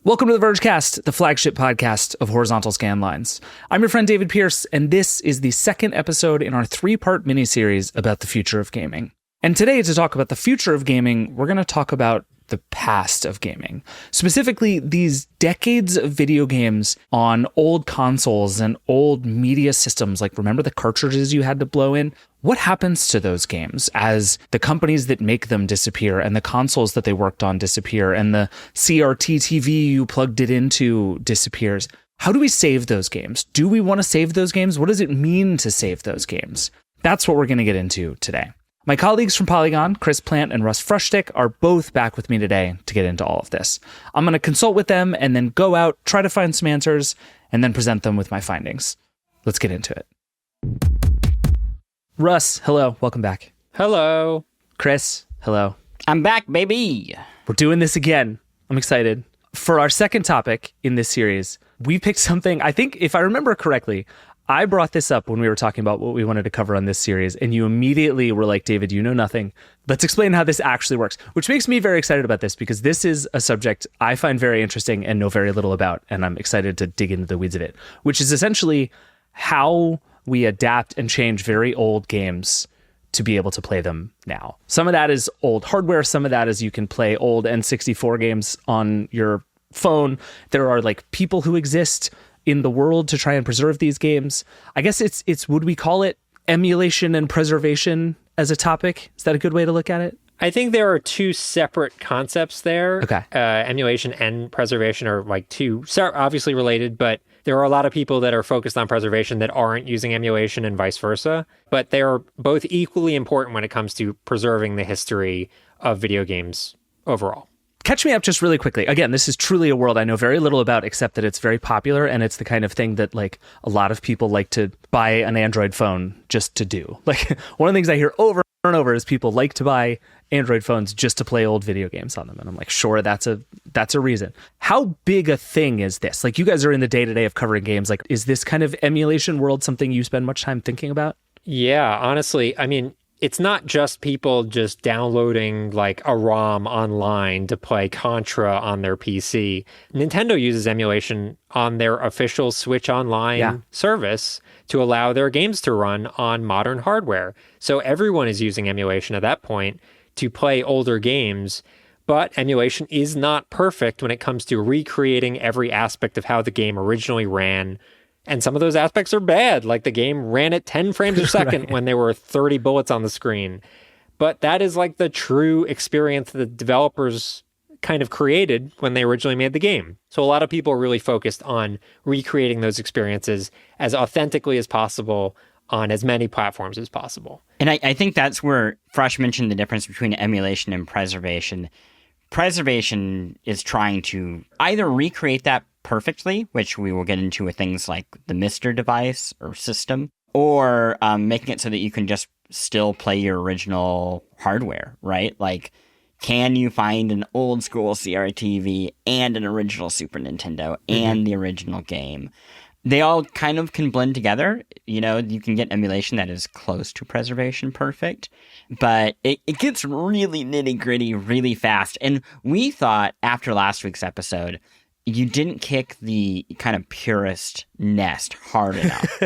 Welcome to the Vergecast, the flagship podcast of horizontal scan lines. I'm your friend David Pierce, and this is the second episode in our three-part miniseries about the future of gaming. And today, to talk about the future of gaming, we're going to talk about the past of gaming. Specifically, these decades of video games on old consoles and old media systems, like remember the cartridges you had to blow in? What happens to those games as the companies that make them disappear and the consoles that they worked on disappear and the CRT TV you plugged it into disappears? How do we save those games? Do we want to save those games? What does it mean to save those games? That's what we're going to get into today. My colleagues from Polygon, Chris Plante and Russ Frushtick, are both back with me today to get into all of this. I'm going to consult with them and then go out, try to find some answers, and then present them with my findings. Let's get into it. Russ, hello. Welcome back. Hello. Chris, hello. I'm back, baby. We're doing this again. I'm excited. For our second topic in this series, we picked something, I think, if I remember correctly, I brought this up when we were talking about what we wanted to cover on this series, and you immediately were like, David, you know nothing. Let's explain how this actually works, which makes me very excited about this because this is a subject I find very interesting and know very little about, and I'm excited to dig into the weeds of it, which is essentially how we adapt and change very old games to be able to play them now. Some of that is old hardware. Some of that is you can play old N64 games on your phone. There are like people who exist in the world to try and preserve these games. I guess it's would we call it emulation and preservation as a topic? Is that a good way to look at it? I think there are two separate concepts there. Okay. Emulation and preservation are like two obviously related, but there are a lot of people that are focused on preservation that aren't using emulation and vice versa. But they are both equally important when it comes to preserving the history of video games overall. Catch me up just really quickly. Again, this is truly a world I know very little about, except that it's very popular, and it's the kind of thing that like a lot of people like to buy an Android phone just to do. Like one of the things I hear over and over is people like to buy Android phones just to play old video games on them. And I'm like, sure, that's a reason. How big a thing is this? Like you guys are in the day-to-day of covering games. Like, is this kind of emulation world something you spend much time thinking about? Yeah, honestly, I mean, it's not just people just downloading like a ROM online to play Contra on their PC. Nintendo uses emulation on their official Switch Online service to allow their games to run on modern hardware. So everyone is using emulation at that point to play older games. But emulation is not perfect when it comes to recreating every aspect of how the game originally ran. And some of those aspects are bad, like the game ran at 10 frames a second when there were 30 bullets on the screen. But that is like the true experience the developers kind of created when they originally made the game. So a lot of people are really focused on recreating those experiences as authentically as possible on as many platforms as possible. And I think that's where Frush mentioned the difference between emulation and preservation. Preservation is trying to either recreate that perfectly, which we will get into with things like the Mister device or system, or making it so that you can just still play your original hardware, right? Like, can you find an old school CRT-TV and an original Super Nintendo and the original game? They all kind of can blend together. You know, you can get emulation that is close to preservation perfect, but it gets really nitty-gritty really fast. And we thought after last week's episode, you didn't kick the kind of purist nest hard enough.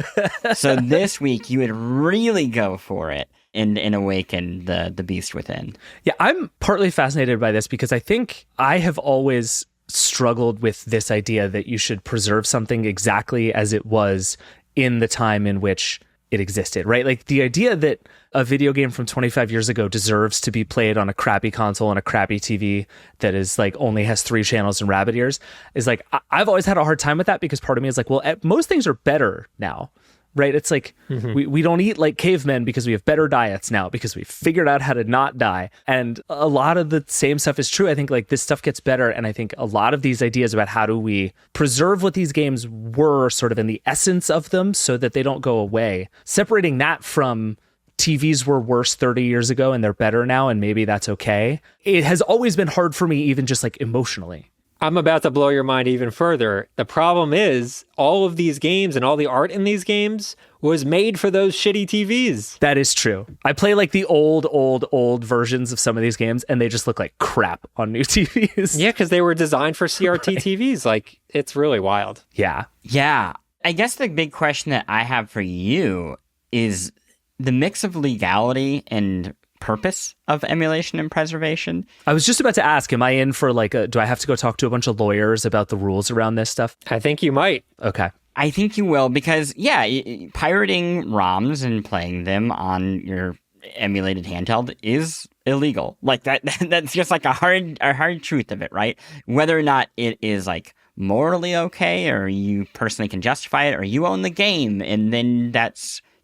So this week, you would really go for it and awaken the beast within. Yeah, I'm partly fascinated by this because I think I have always struggled with this idea that you should preserve something exactly as it was in the time in which it existed, right? Like the idea that a video game from 25 years ago deserves to be played on a crappy console and a crappy TV that is like only has 3 channels and rabbit ears is like, I've always had a hard time with that because part of me is like, well, most things are better now, right? It's like we don't eat like cavemen because we have better diets now because we figured out how to not die. And a lot of the same stuff is true. I think like this stuff gets better. And I think a lot of these ideas about how do we preserve what these games were sort of in the essence of them so that they don't go away, separating that from TVs were worse 30 years ago and they're better now and maybe that's okay. It has always been hard for me even just like emotionally. I'm about to blow your mind even further. The problem is all of these games and all the art in these games was made for those shitty TVs. That is true. I play like the old versions of some of these games, and they just look like crap on new TVs. Yeah, because they were designed for CRT TVs. Like, it's really wild. Yeah. Yeah. I guess the big question that I have for you is the mix of legality and purpose of emulation and preservation. I was just about to ask, am I in for do I have to go talk to a bunch of lawyers about the rules around this stuff? I think you might. Okay. I think you will because, pirating ROMs and playing them on your emulated handheld is illegal. Like that's just like a hard truth of it, right? Whether or not it is like morally okay or you personally can justify it or you own the game and then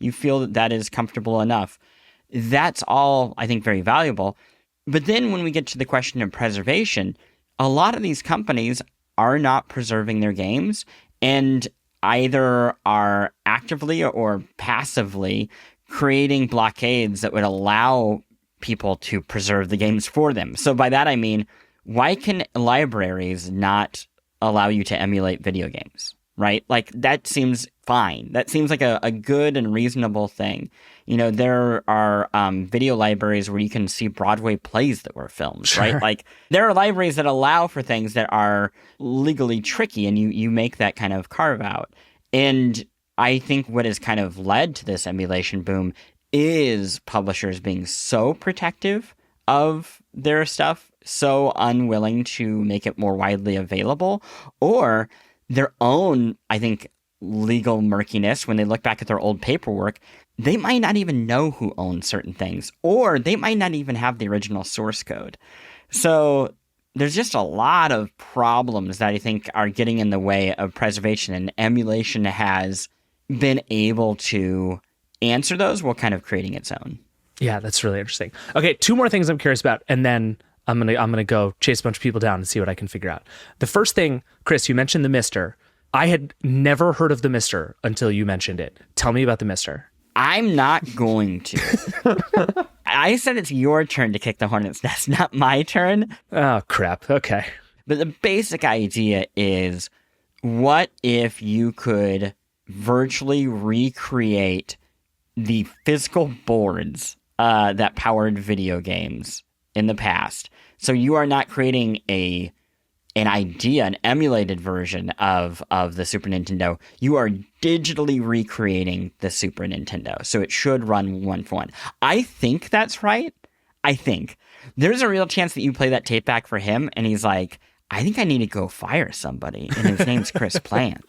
you feel that is comfortable enough. That's all, I think, very valuable. But then when we get to the question of preservation, a lot of these companies are not preserving their games and either are actively or passively creating blockades that would allow people to preserve the games for them. So by that I mean, why can libraries not allow you to emulate video games, right? Like, that seems fine. That seems like a good and reasonable thing. You know, there are video libraries where you can see Broadway plays that were filmed, Sure. right? Like, there are libraries that allow for things that are legally tricky, and you make that kind of carve out. And I think what has kind of led to this emulation boom is publishers being so protective of their stuff, so unwilling to make it more widely available, or their own, I think, legal murkiness. When they look back at their old paperwork, they might not even know who owns certain things, or they might not even have the original source code. So there's just a lot of problems that I think are getting in the way of preservation, and emulation has been able to answer those while kind of creating its own. Yeah, that's really interesting. Okay, two more things I'm curious about, and then I'm gonna go chase a bunch of people down and see what I can figure out. The first thing, Chris, you mentioned the Mister. I had never heard of the Mister until you mentioned it. Tell me about the Mister. I'm not going to. I said it's your turn to kick the hornet's nest, not my turn. Oh, crap. Okay. But the basic idea is, what if you could virtually recreate the physical boards that powered video games in the past? So you are not creating an emulated version of the Super Nintendo. You are digitally recreating the Super Nintendo. So it should run one for one. I think that's right. I think. There's a real chance that you play that tape back for him and he's like, I think I need to go fire somebody. And his name's Chris Plante.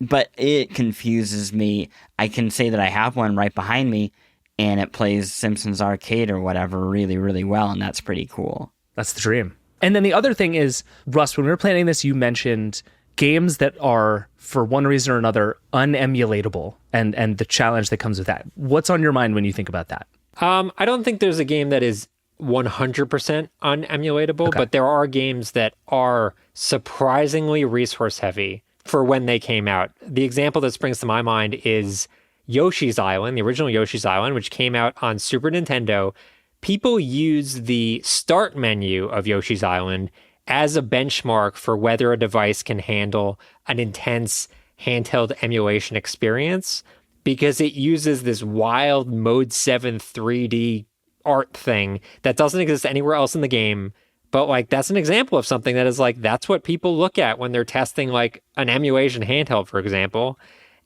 But it confuses me. I can say that I have one right behind me and it plays Simpsons Arcade or whatever really, really well. And that's pretty cool. That's the dream. And then the other thing is, Russ, when we were planning this, you mentioned games that are, for one reason or another, unemulatable and the challenge that comes with that. What's on your mind when you think about that? I don't think there's a game that is 100% unemulatable, okay, but there are games that are surprisingly resource heavy for when they came out. The example that springs to my mind is Yoshi's Island, the original Yoshi's Island, which came out on Super Nintendo. People use the start menu of Yoshi's Island as a benchmark for whether a device can handle an intense handheld emulation experience, because it uses this wild Mode 7 3D art thing that doesn't exist anywhere else in the game. But like, that's an example of something that is like, that's what people look at when they're testing like an emulation handheld, for example.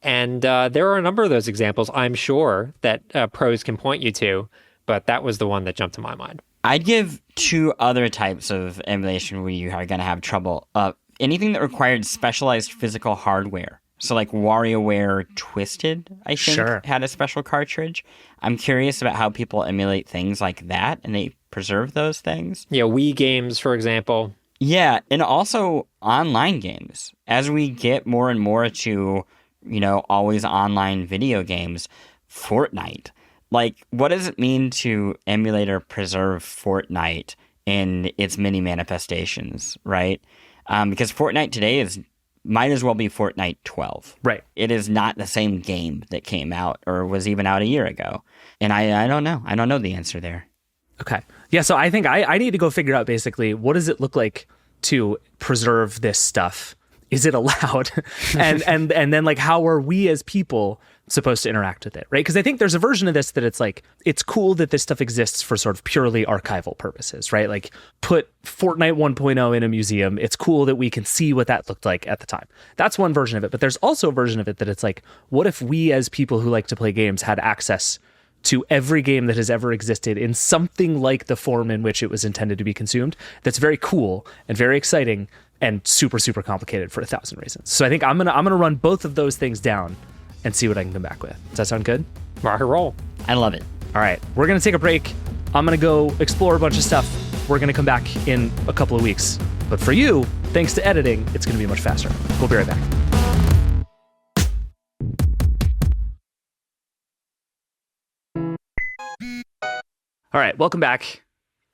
And there are a number of those examples, I'm sure, that pros can point you to. But that was the one that jumped to my mind. I'd give two other types of emulation where you are going to have trouble. Anything that required specialized physical hardware. So like WarioWare Twisted, I think, had a special cartridge. I'm curious about how people emulate things like that, and they preserve those things. Yeah, Wii games, for example. Yeah, and also online games. As we get more and more to, always online video games, Fortnite. Like, what does it mean to emulate or preserve Fortnite in its many manifestations, right? Because Fortnite today might as well be Fortnite 12. Right. It is not the same game that came out or was even out a year ago. And I don't know. I don't know the answer there. Okay. Yeah, so I think I need to go figure out basically, what does it look like to preserve this stuff? Is it allowed? and then like, how are we as people supposed to interact with it, right? Because I think there's a version of this that it's like, it's cool that this stuff exists for sort of purely archival purposes, right? Like, put Fortnite 1.0 in a museum. It's cool that we can see what that looked like at the time. That's one version of it. But there's also a version of it that it's like, what if we as people who like to play games had access to every game that has ever existed in something like the form in which it was intended to be consumed? That's very cool and very exciting and super, super complicated for 1,000 reasons. So I think I'm gonna run both of those things down and see what I can come back with. Does that sound good? Rock and roll. I love it. All right, we're gonna take a break. I'm gonna go explore a bunch of stuff. We're gonna come back in a couple of weeks. But for you, thanks to editing, it's gonna be much faster. We'll be right back. All right, welcome back.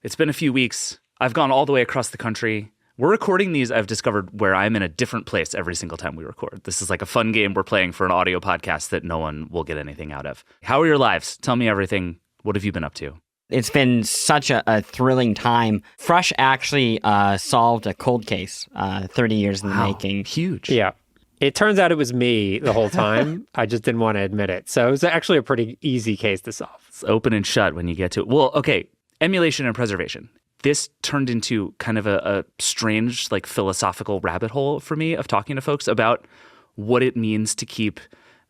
It's been a few weeks. I've gone all the way across the country. We're recording these, I've discovered, where I'm in a different place every single time we record. This is like a fun game we're playing for an audio podcast that no one will get anything out of. How are your lives? Tell me everything. What have you been up to? It's been such a thrilling time. Frush actually solved a cold case 30 years in the making. Huge. Yeah. It turns out it was me the whole time. I just didn't want to admit it. So it was actually a pretty easy case to solve. It's open and shut when you get to it. Well, okay. Emulation and preservation. This turned into kind of a strange, like, philosophical rabbit hole for me of talking to folks about what it means to keep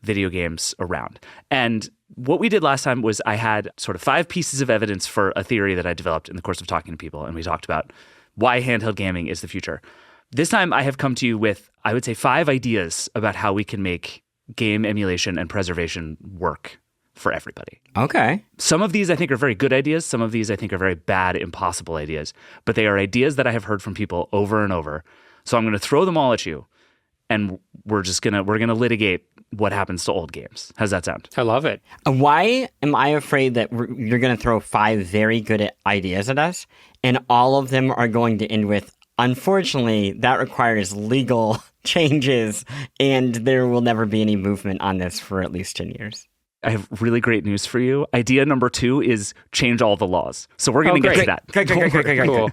video games around. And what we did last time was I had sort of 5 pieces of evidence for a theory that I developed in the course of talking to people. And we talked about why handheld gaming is the future. This time I have come to you with, I would say, 5 ideas about how we can make game emulation and preservation work for everybody. Okay. Some of these I think are very good ideas. Some of these I think are very bad, impossible ideas. But they are ideas that I have heard from people over and over. So I'm going to throw them all at you, and we're going to litigate what happens to old games. How's that sound? I love it. Why am I afraid that you're going to throw 5 very good ideas at us, and all of them are going to end with, unfortunately, that requires legal changes, and there will never be any movement on this for at least 10 years? I have really great news for you. Idea number 2 is change all the laws. So we're going to get to that.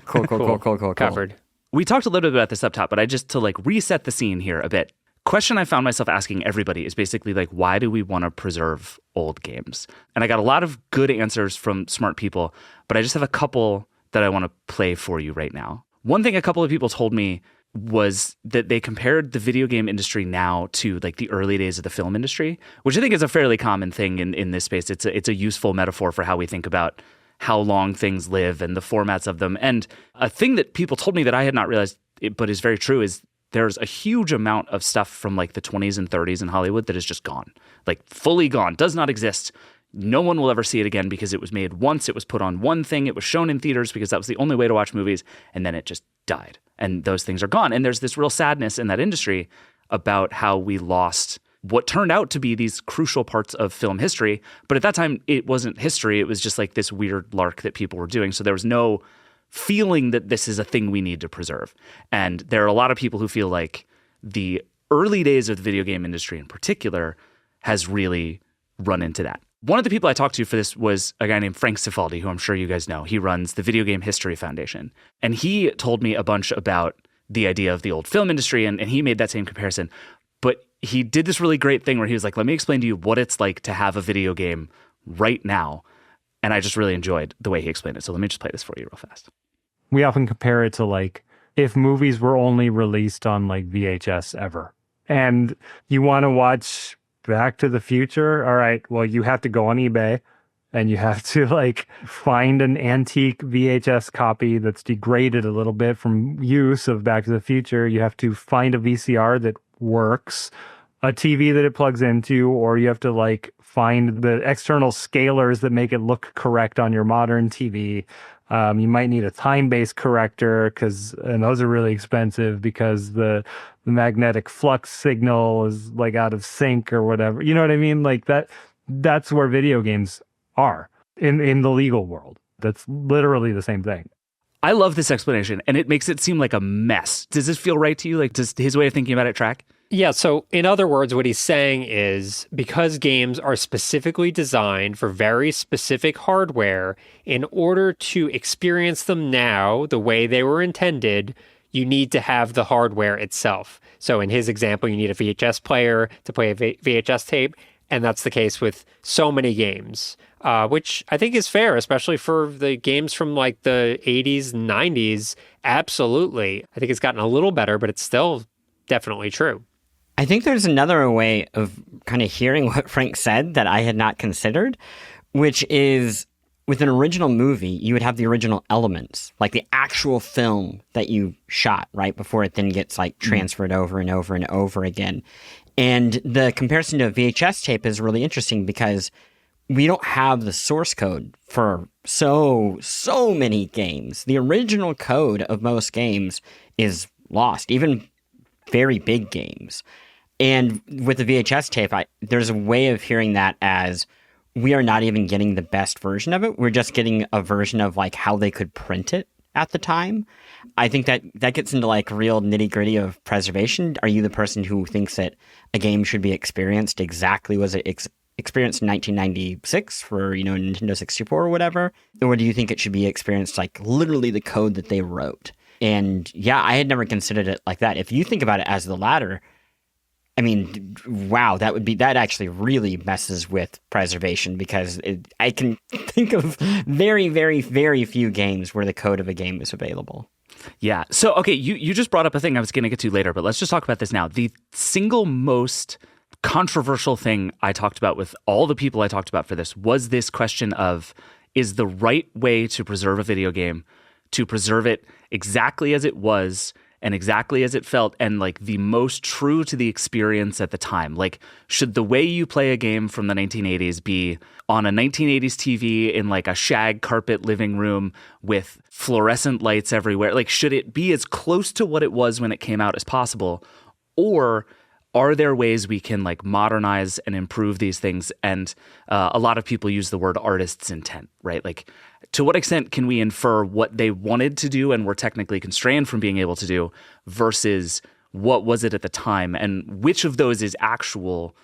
Cool. Covered. We talked a little bit about this up top, but just to like reset the scene here a bit. Question I found myself asking everybody is basically like, why do we want to preserve old games? And I got a lot of good answers from smart people, but I just have a couple that I want to play for you right now. One thing a couple of people told me was that they compared the video game industry now to like the early days of the film industry, which I think is a fairly common thing in this space. It's a useful metaphor for how we think about how long things live and the formats of them. And a thing that people told me that I had not realized, but is very true, is there's a huge amount of stuff from like the 20s and 30s in Hollywood that is just gone, like fully gone, does not exist. No one will ever see it again because it was made once, it was put on one thing, it was shown in theaters because that was the only way to watch movies, and then it just died. And those things are gone. And there's this real sadness in that industry about how we lost what turned out to be these crucial parts of film history. But at that time, it wasn't history. It was just like this weird lark that people were doing. So there was no feeling that this is a thing we need to preserve. And there are a lot of people who feel like the early days of the video game industry in particular has really run into that. One of the people I talked to for this was a guy named Frank Cifaldi, who I'm sure you guys know. He runs the Video Game History Foundation. And he told me a bunch about the idea of the old film industry, and he made that same comparison. But he did this really great thing where he was like, let me explain to you what it's like to have a video game right now. And I just really enjoyed the way he explained it. So let me just play this for you real fast. We often compare it to like if movies were only released on like VHS ever. And you want to watch Back to the Future, all right, well, you have to go on eBay and you have to like find an antique VHS copy that's degraded a little bit from use of Back to the Future. You have to find a VCR that works, a TV that it plugs into, or you have to like find the external scalers that make it look correct on your modern TV. You might need a time-based corrector and those are really expensive because the magnetic flux signal is like out of sync or whatever. You know what I mean? Like that's where video games are in the legal world. That's literally the same thing. I love this explanation, and it makes it seem like a mess. Does this feel right to you? Like, does his way of thinking about it track? Yeah, so in other words, what he's saying is because games are specifically designed for very specific hardware, in order to experience them now the way they were intended, you need to have the hardware itself. So in his example, you need a VHS player to play a VHS tape. And that's the case with so many games, which I think is fair, especially for the games from like the 80s and 90s. Absolutely. I think it's gotten a little better, but it's still definitely true. I think there's another way of kind of hearing what Frank said that I had not considered, which is with an original movie, you would have the original elements, like the actual film that you shot, right? Before it then gets like transferred over and over and over again. And the comparison to a VHS tape is really interesting because we don't have the source code for so many games. The original code of most games is lost, even very big games. And with the VHS tape, there's a way of hearing that as we are not even getting the best version of it. We're just getting a version of like how they could print it at the time. I think that gets into like real nitty gritty of preservation. Are you the person who thinks that a game should be experienced exactly was it experienced in 1996 for, Nintendo 64 or whatever? Or do you think it should be experienced like literally the code that they wrote? And yeah, I had never considered it like that. If you think about it as the latter, I mean, wow, that actually really messes with preservation because I can think of very, very, very few games where the code of a game is available. Yeah. So, okay, you just brought up a thing I was going to get to later, but let's just talk about this now. The single most controversial thing I talked about with all the people I talked about for this was this question of, is the right way to preserve a video game to preserve it exactly as it was and exactly as it felt, and like the most true to the experience at the time? Like, should the way you play a game from the 1980s be on a 1980s TV in like a shag carpet living room with fluorescent lights everywhere? Like, should it be as close to what it was when it came out as possible? Or are there ways we can like modernize and improve these things? And a lot of people use the word artist's intent, right? Like, to what extent can we infer what they wanted to do and were technically constrained from being able to do versus what was it at the time, and which of those is actual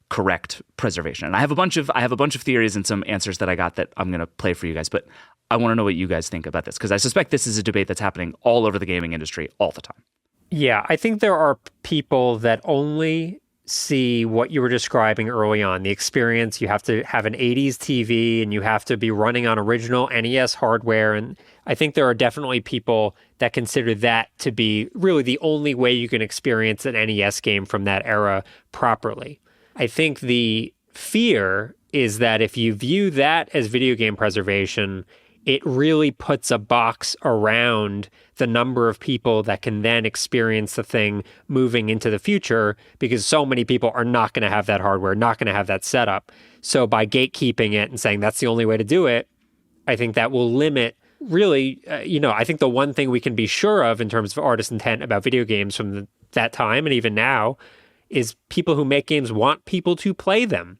correct preservation? And I have a bunch of theories and some answers that I got that I'm going to play for you guys, but I want to know what you guys think about this because I suspect this is a debate that's happening all over the gaming industry all the time. Yeah, I think there are people that only see what you were describing early on, the experience. You have to have an 80s TV and you have to be running on original NES hardware. And I think there are definitely people that consider that to be really the only way you can experience an NES game from that era properly. I think the fear is that if you view that as video game preservation, it really puts a box around the number of people that can then experience the thing moving into the future, because so many people are not going to have that hardware, not going to have that setup. So by gatekeeping it and saying that's the only way to do it, I think that will limit really, I think the one thing we can be sure of in terms of artist intent about video games from that time and even now is people who make games want people to play them,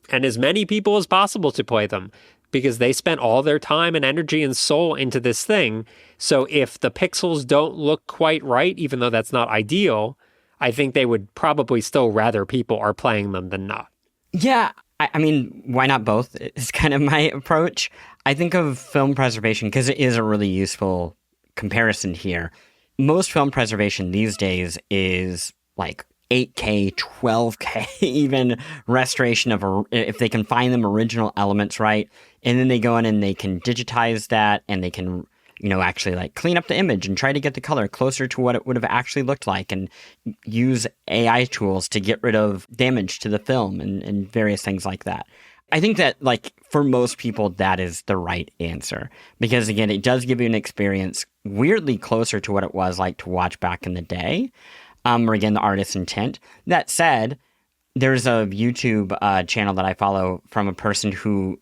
and as many people as possible to play them, because they spent all their time and energy and soul into this thing. So if the pixels don't look quite right, even though that's not ideal, I think they would probably still rather people are playing them than not. Yeah, I mean, why not both is kind of my approach. I think of film preservation because it is a really useful comparison here. Most film preservation these days is like 8K, 12K, even restoration of, if they can find them original elements right, and then they go in and they can digitize that and they can, actually like clean up the image and try to get the color closer to what it would have actually looked like and use AI tools to get rid of damage to the film and various things like that. I think that like for most people, that is the right answer because again, it does give you an experience weirdly closer to what it was like to watch back in the day. Or again, the artist's intent. That said, there's a YouTube channel that I follow from a person who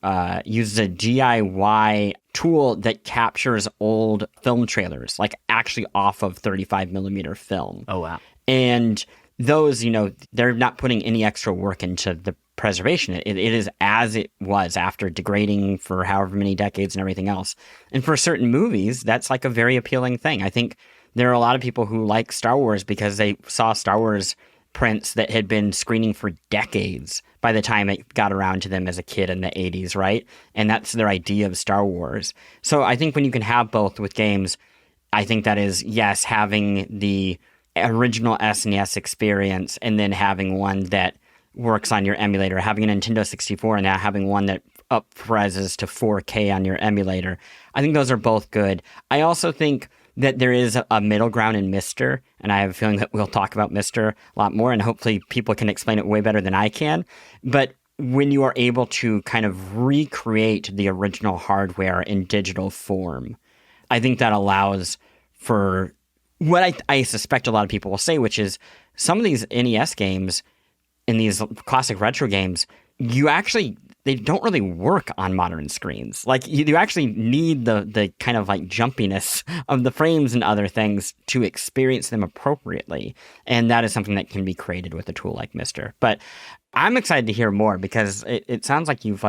uses a DIY tool that captures old film trailers, like actually off of 35 millimeter film. Oh, wow. And those, they're not putting any extra work into the preservation. It is as it was after degrading for however many decades and everything else. And for certain movies, that's like a very appealing thing. I think there are a lot of people who like Star Wars because they saw Star Wars prints that had been screening for decades by the time it got around to them as a kid in the 80s, right? And that's their idea of Star Wars. So I think when you can have both with games, I think that is, yes, having the original SNES experience and then having one that works on your emulator, having a Nintendo 64 and now having one that up-reses to 4K on your emulator. I think those are both good. I also think that there is a middle ground in Myster, and I have a feeling that we'll talk about Myster a lot more, and hopefully people can explain it way better than I can. But when you are able to kind of recreate the original hardware in digital form, I think that allows for what I suspect a lot of people will say, which is some of these NES games and these classic retro games, they don't really work on modern screens. Like, you actually need the kind of like jumpiness of the frames and other things to experience them appropriately. And that is something that can be created with a tool like Myster. But I'm excited to hear more because it sounds like you've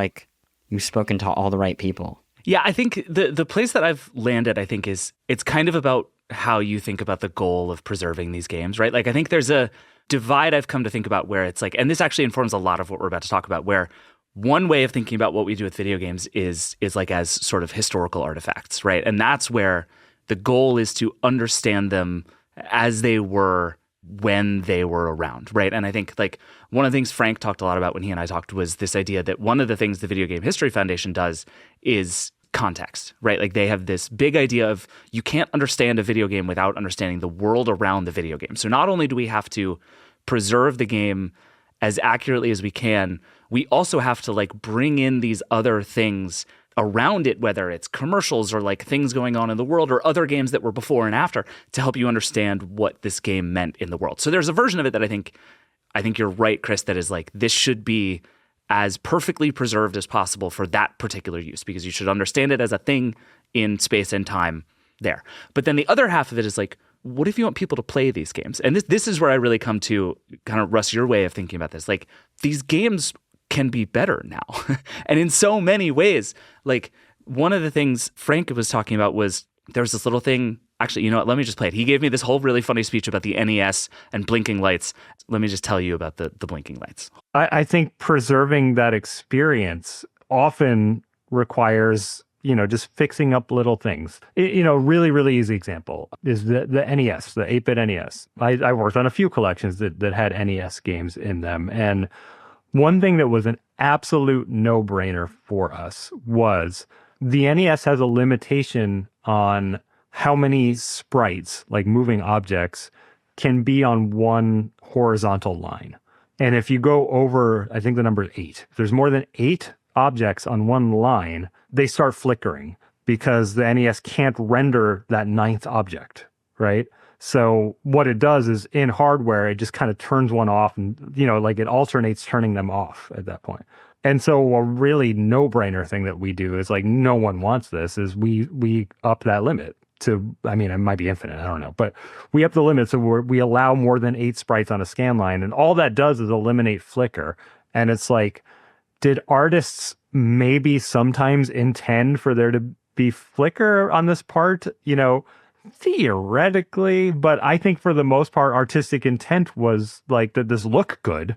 spoken to all the right people. Yeah, I think the place that I've landed, I think, is it's kind of about how you think about the goal of preserving these games, right? Like, I think there's a divide I've come to think about where it's like, and this actually informs a lot of what we're about to talk about, where one way of thinking about what we do with video games is like as sort of historical artifacts, right? And that's where the goal is to understand them as they were when they were around, right? And I think like one of the things Frank talked a lot about when he and I talked was this idea that one of the things the Video Game History Foundation does is context, right? Like they have this big idea of you can't understand a video game without understanding the world around the video game. So not only do we have to preserve the game as accurately as we can, we also have to like bring in these other things around it, whether it's commercials or like things going on in the world or other games that were before and after, to help you understand what this game meant in the world. So there's a version of it that I think you're right, Chris, that is like, this should be as perfectly preserved as possible for that particular use, because you should understand it as a thing in space and time there. But then the other half of it is like, what if you want people to play these games? And this is where I really come to kind of, Russ, your way of thinking about this. Like, these games can be better now. And in so many ways, like one of the things Frank was talking about was there was this little thing. Actually, you know what? Let me just play it. He gave me this whole really funny speech about the NES and blinking lights. Let me just tell you about the blinking lights. I think preserving that experience often requires, just fixing up little things. Really, really easy example is the NES, the 8-bit NES. I worked on a few collections that had NES games in them. And one thing that was an absolute no-brainer for us was the NES has a limitation on how many sprites, like moving objects, can be on one horizontal line. And if you go over, I think the number is 8, if there's more than 8 objects on one line, they start flickering because the NES can't render that 9th object, right? So what it does is in hardware, it just kind of turns one off and, like it alternates turning them off at that point. And so a really no-brainer thing that we do is like, no one wants this, is we up that limit to, I mean, it might be infinite, I don't know, but we up the limit so we allow more than 8 sprites on a scan line. And all that does is eliminate flicker. And it's like, did artists maybe sometimes intend for there to be flicker on this part? Theoretically, but I think for the most part, artistic intent was like that this look good,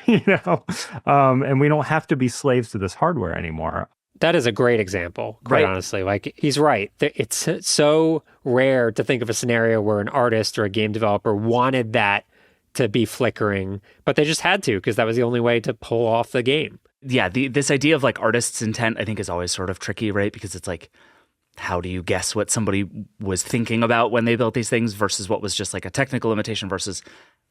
and we don't have to be slaves to this hardware anymore. That is a great example, quite honestly. Like, he's right. It's so rare to think of a scenario where an artist or a game developer wanted that to be flickering, but they just had to because that was the only way to pull off the game. Yeah, this idea of like artist's intent, I think, is always sort of tricky, right? Because it's like, how do you guess what somebody was thinking about when they built these things versus what was just like a technical limitation versus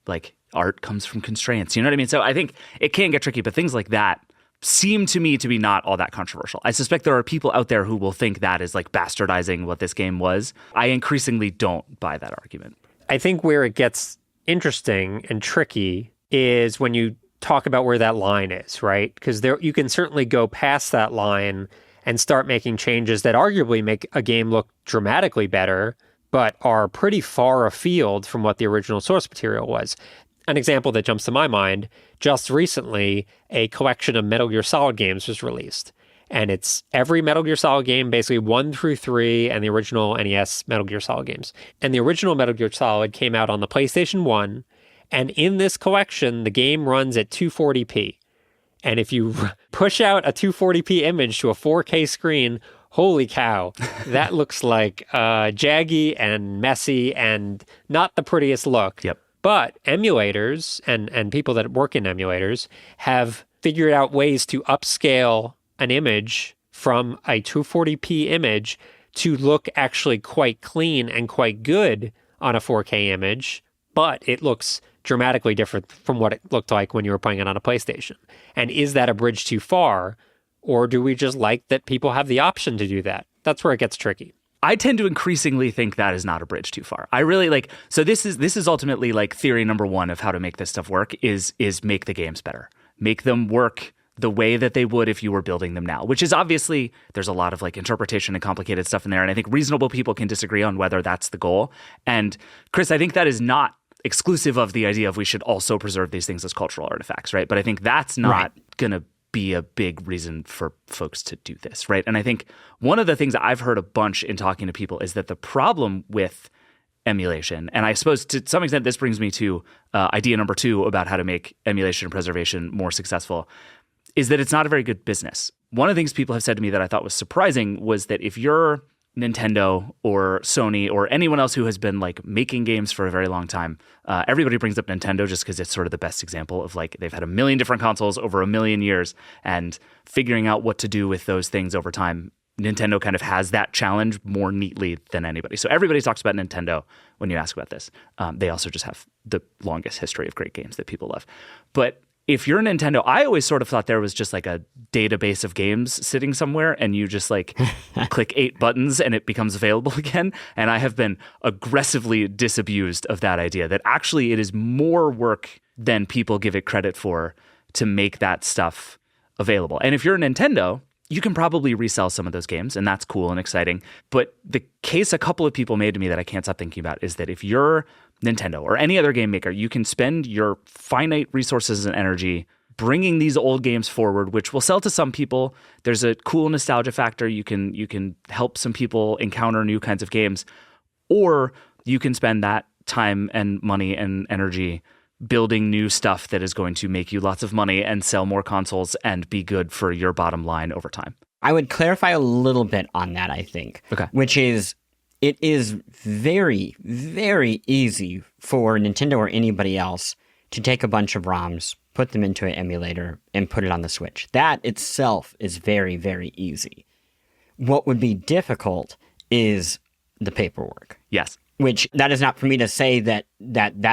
like art comes from constraints. You know what I mean? So I think it can get tricky, but things like that seem to me to be not all that controversial. I suspect there are people out there who will think that is like bastardizing what this game was. I increasingly don't buy that argument. I think where it gets interesting and tricky is when you talk about where that line is, right? Because you can certainly go past that line and start making changes that arguably make a game look dramatically better, but are pretty far afield from what the original source material was. An example that jumps to my mind, just recently, a collection of Metal Gear Solid games was released. And it's every Metal Gear Solid game, basically 1 through 3, and the original NES Metal Gear Solid games. And the original Metal Gear Solid came out on the PlayStation 1, and in this collection, the game runs at 240p. And if you push out a 240p image to a 4K screen, holy cow, that looks like jaggy and messy and not the prettiest look. Yep. But emulators and people that work in emulators have figured out ways to upscale an image from a 240p image to look actually quite clean and quite good on a 4K image, but it looks dramatically different from what it looked like when you were playing it on a PlayStation. And is that a bridge too far? Or do we just like that people have the option to do that? That's where it gets tricky. I tend to increasingly think that is not a bridge too far. I really like, so this is ultimately like theory number one of how to make this stuff work is make the games better. Make them work the way that they would if you were building them now, which is obviously, there's a lot of like interpretation and complicated stuff in there. And I think reasonable people can disagree on whether that's the goal. And Chris, I think that is not exclusive of the idea of we should also preserve these things as cultural artifacts, right? But I think that's not going to be a big reason for folks to do this, right? And I think one of the things I've heard a bunch in talking to people is that the problem with emulation, and I suppose to some extent this brings me to idea number two about how to make emulation and preservation more successful, is that it's not a very good business. One of the things people have said to me that I thought was surprising was that if you're Nintendo or Sony or anyone else who has been like making games for a very long time, everybody brings up Nintendo just because it's sort of the best example of like they've had a million different consoles over a million years and figuring out what to do with those things over time. Nintendo kind of has that challenge more neatly than anybody. So everybody talks about Nintendo when you ask about this. They also just have the longest history of great games that people love. But if you're Nintendo, I always sort of thought there was just like a database of games sitting somewhere and you just like click 8 buttons and it becomes available again. And I have been aggressively disabused of that idea that actually it is more work than people give it credit for to make that stuff available. And if you're a Nintendo, you can probably resell some of those games and that's cool and exciting. But the case a couple of people made to me that I can't stop thinking about is that if you're Nintendo or any other game maker, you can spend your finite resources and energy bringing these old games forward, which will sell to some people. There's a cool nostalgia factor. You can help some people encounter new kinds of games, or you can spend that time and money and energy building new stuff that is going to make you lots of money and sell more consoles and be good for your bottom line over time. I would clarify a little bit on that, I think, which is it is very, very easy for Nintendo or anybody else to take a bunch of ROMs, put them into an emulator, and put it on the Switch. That itself is very, very easy. What would be difficult is the paperwork. Yes. Which, that is not for me to say that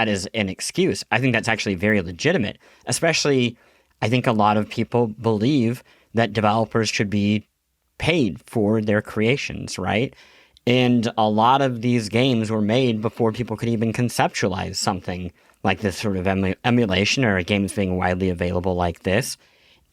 is an excuse. I think that's actually very legitimate. Especially, I think a lot of people believe that developers should be paid for their creations, right? And a lot of these games were made before people could even conceptualize something like this sort of emulation or games being widely available like this.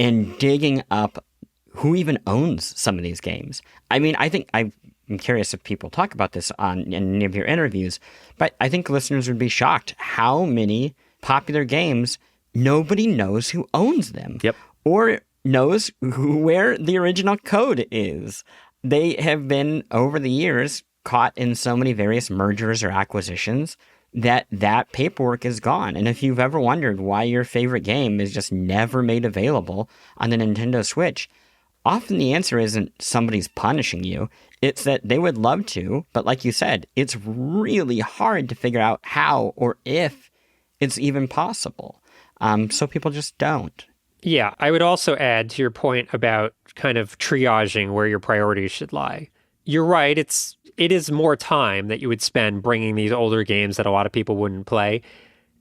And digging up who even owns some of these games. I mean, I think I'm curious if people talk about this in any of your interviews, but I think listeners would be shocked how many popular games nobody knows who owns them. Yep. Or knows where the original code is. They have been, over the years, caught in so many various mergers or acquisitions that paperwork is gone. And if you've ever wondered why your favorite game is just never made available on the Nintendo Switch, often the answer isn't somebody's punishing you. It's that they would love to, but like you said, it's really hard to figure out how or if it's even possible. So people just don't. Yeah, I would also add to your point about kind of triaging where your priorities should lie. You're right, it is more time that you would spend bringing these older games that a lot of people wouldn't play.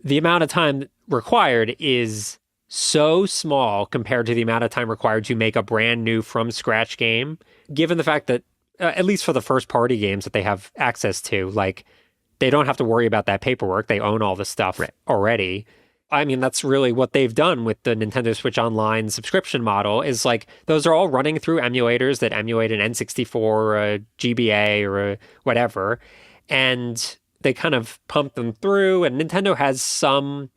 The amount of time required is so small compared to the amount of time required to make a brand new from scratch game, given the fact that, at least for the first party games that they have access to, like, they don't have to worry about that paperwork. They own all the stuff already. I mean, that's really what they've done with the Nintendo Switch Online subscription model is like, those are all running through emulators that emulate an N64 or a GBA or a whatever. And they kind of pump them through. And Nintendo has some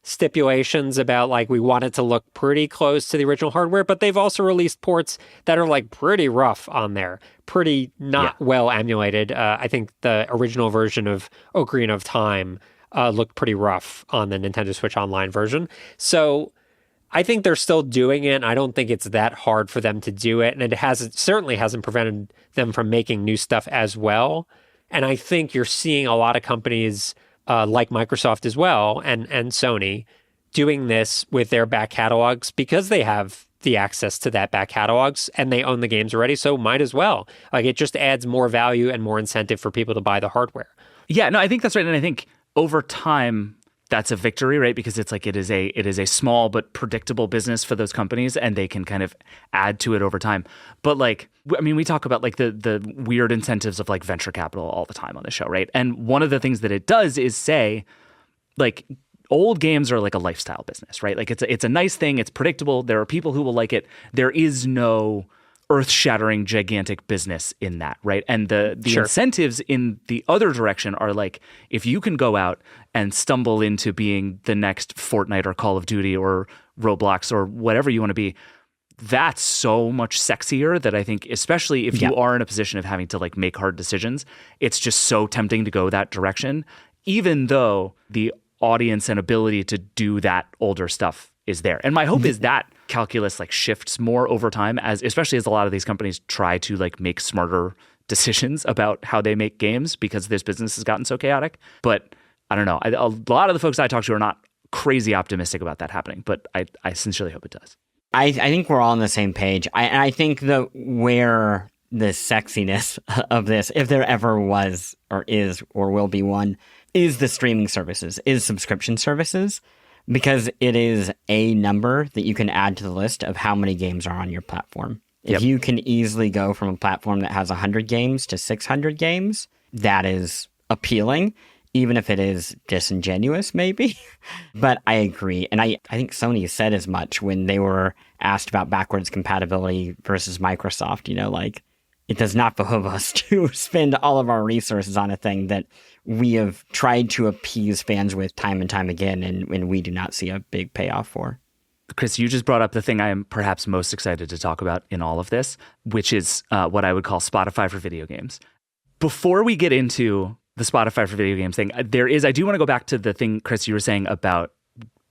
stipulations about like, we want it to look pretty close to the original hardware, but they've also released ports that are like pretty rough on there, pretty not well emulated. I think the original version of Ocarina of Time looked pretty rough on the Nintendo Switch Online version. So I think they're still doing it. And I don't think it's that hard for them to do it. And it certainly hasn't prevented them from making new stuff as well. And I think you're seeing a lot of companies like Microsoft as well and Sony doing this with their back catalogs because they have the access to that back catalogs and they own the games already. So might as well. Like, it just adds more value and more incentive for people to buy the hardware. Yeah, no, I think that's right. And I think over time, that's a victory, right? Because it's like it is a small but predictable business for those companies, and they can kind of add to it over time. But like, I mean, we talk about like the weird incentives of like venture capital all the time on the show, right? And one of the things that it does is say, like, old games are like a lifestyle business, right? Like it's a nice thing. It's predictable. There are people who will like it. There is no earth-shattering gigantic business in that, right? And the Sure. incentives in the other direction are like, if you can go out and stumble into being the next Fortnite or Call of Duty or Roblox or whatever you want to be, that's so much sexier that I think, especially if you are in a position of having to like make hard decisions, it's just so tempting to go that direction, even though the audience and ability to do that older stuff is there. And my hope is that calculus like shifts more over time, especially as a lot of these companies try to like make smarter decisions about how they make games because this business has gotten so chaotic. But I don't know. A lot of the folks I talk to are not crazy optimistic about that happening, but I sincerely hope it does. I think we're all on the same page. I think where the sexiness of this, if there ever was or is or will be one, is the streaming services, is subscription services, because it is a number that you can add to the list of how many games are on your platform. If you can easily go from a platform that has 100 games to 600 games, that is appealing, even if it is disingenuous, maybe. But I agree. And I think Sony said as much when they were asked about backwards compatibility versus Microsoft. You know, like, it does not behoove us to spend all of our resources on a thing that we have tried to appease fans with time and time again, and we do not see a big payoff for. Chris, you just brought up the thing I am perhaps most excited to talk about in all of this, which is what I would call Spotify for video games. Before we get into the Spotify for video games thing, I do want to go back to the thing, Chris, you were saying about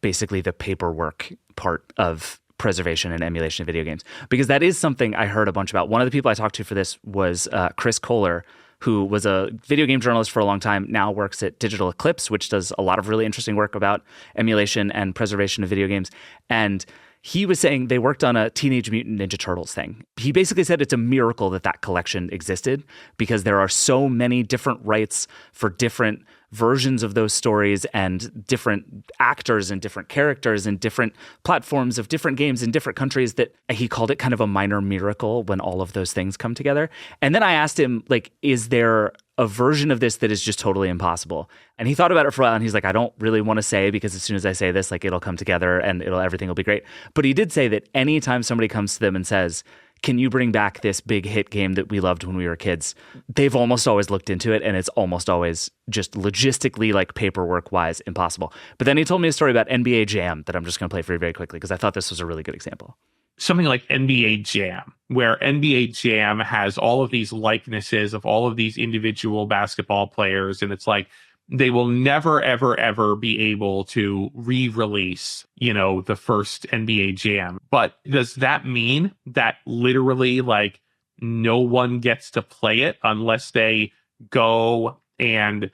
basically the paperwork part of preservation and emulation of video games, because that is something I heard a bunch about. One of the people I talked to for this was Chris Kohler, who was a video game journalist for a long time, now works at Digital Eclipse, which does a lot of really interesting work about emulation and preservation of video games. And he was saying they worked on a Teenage Mutant Ninja Turtles thing. He basically said it's a miracle that collection existed because there are so many different rights for different versions of those stories and different actors and different characters and different platforms of different games in different countries that he called it kind of a minor miracle when all of those things come together. And then I asked him, like, is there a version of this that is just totally impossible? And he thought about it for a while and he's like, I don't really want to say, because as soon as I say this, like, it'll come together and everything will be great. But he did say that anytime somebody comes to them and says, can you bring back this big hit game that we loved when we were kids? They've almost always looked into it, and it's almost always just logistically, like paperwork-wise, impossible. But then he told me a story about NBA Jam that I'm just going to play for you very quickly because I thought this was a really good example. Something like NBA Jam, where NBA Jam has all of these likenesses of all of these individual basketball players, and it's like, they will never, ever, ever be able to re-release, the first NBA Jam. But does that mean that literally, like, no one gets to play it unless they go and,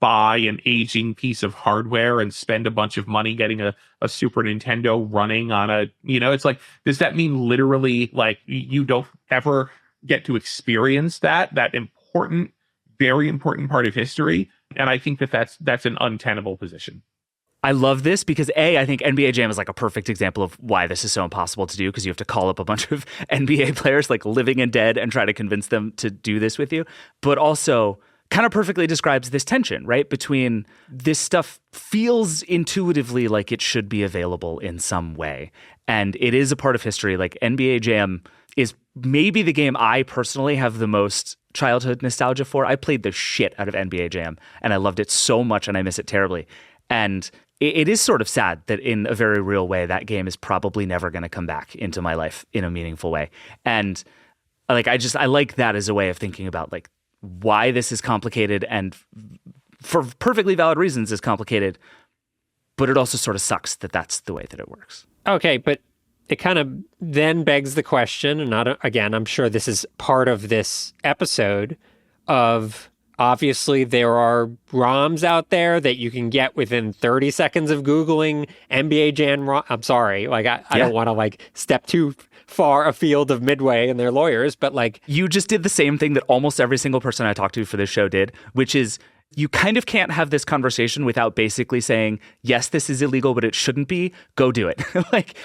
buy an aging piece of hardware and spend a bunch of money getting a Super Nintendo running on it's like, does that mean literally, like, you don't ever get to experience that important, very important part of history? And I think that's an untenable position. I love this because I think NBA Jam is like a perfect example of why this is so impossible to do, because you have to call up a bunch of NBA players, like living and dead, and try to convince them to do this with you. But also kind of perfectly describes this tension, right? Between this stuff feels intuitively like it should be available in some way. And it is a part of history. Like NBA Jam is maybe the game I personally have the most childhood nostalgia for. I played the shit out of NBA Jam and I loved it so much and I miss it terribly. And it is sort of sad that in a very real way, that game is probably never going to come back into my life in a meaningful way. And like, I like that as a way of thinking about like why this is complicated, and for perfectly valid reasons is complicated, but it also sort of sucks that that's the way that it works. Okay, but it kind of then begs the question, and again, I'm sure this is part of this episode of obviously there are ROMs out there that you can get within 30 seconds of Googling NBA Jam ROM. I'm sorry, like I don't want to like step too far afield of Midway and their lawyers, but like you just did the same thing that almost every single person I talked to for this show did, which is you kind of can't have this conversation without basically saying, yes, this is illegal, but it shouldn't be. Go do it.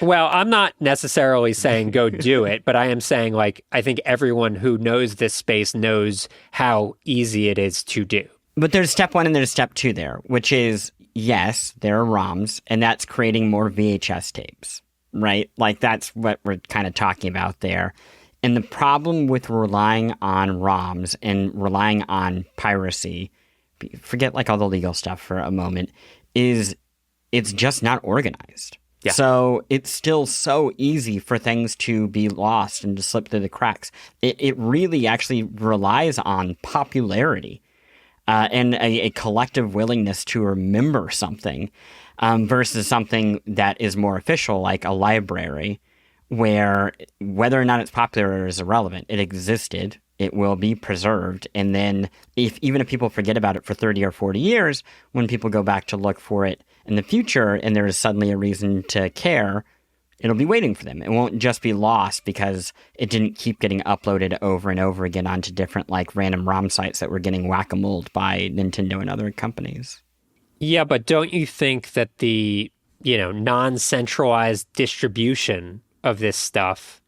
Well, I'm not necessarily saying go do it, but I am saying like, I think everyone who knows this space knows how easy it is to do. But there's step 1 and there's step 2 there, which is, yes, there are ROMs, and that's creating more VHS tapes, right? Like that's what we're kind of talking about there. And the problem with relying on ROMs and relying on piracy, forget like all the legal stuff for a moment, is it's just not organized. Yeah. So it's still so easy for things to be lost and to slip through the cracks. It really actually relies on popularity and a collective willingness to remember something versus something that is more official, like a library, where whether or not it's popular is irrelevant. It existed. It will be preserved. And then even if people forget about it for 30 or 40 years, when people go back to look for it in the future and there is suddenly a reason to care, it'll be waiting for them. It won't just be lost because it didn't keep getting uploaded over and over again onto different like random ROM sites that were getting whack-a-moled by Nintendo and other companies. Yeah, but don't you think that the, non-centralized distribution of this stuff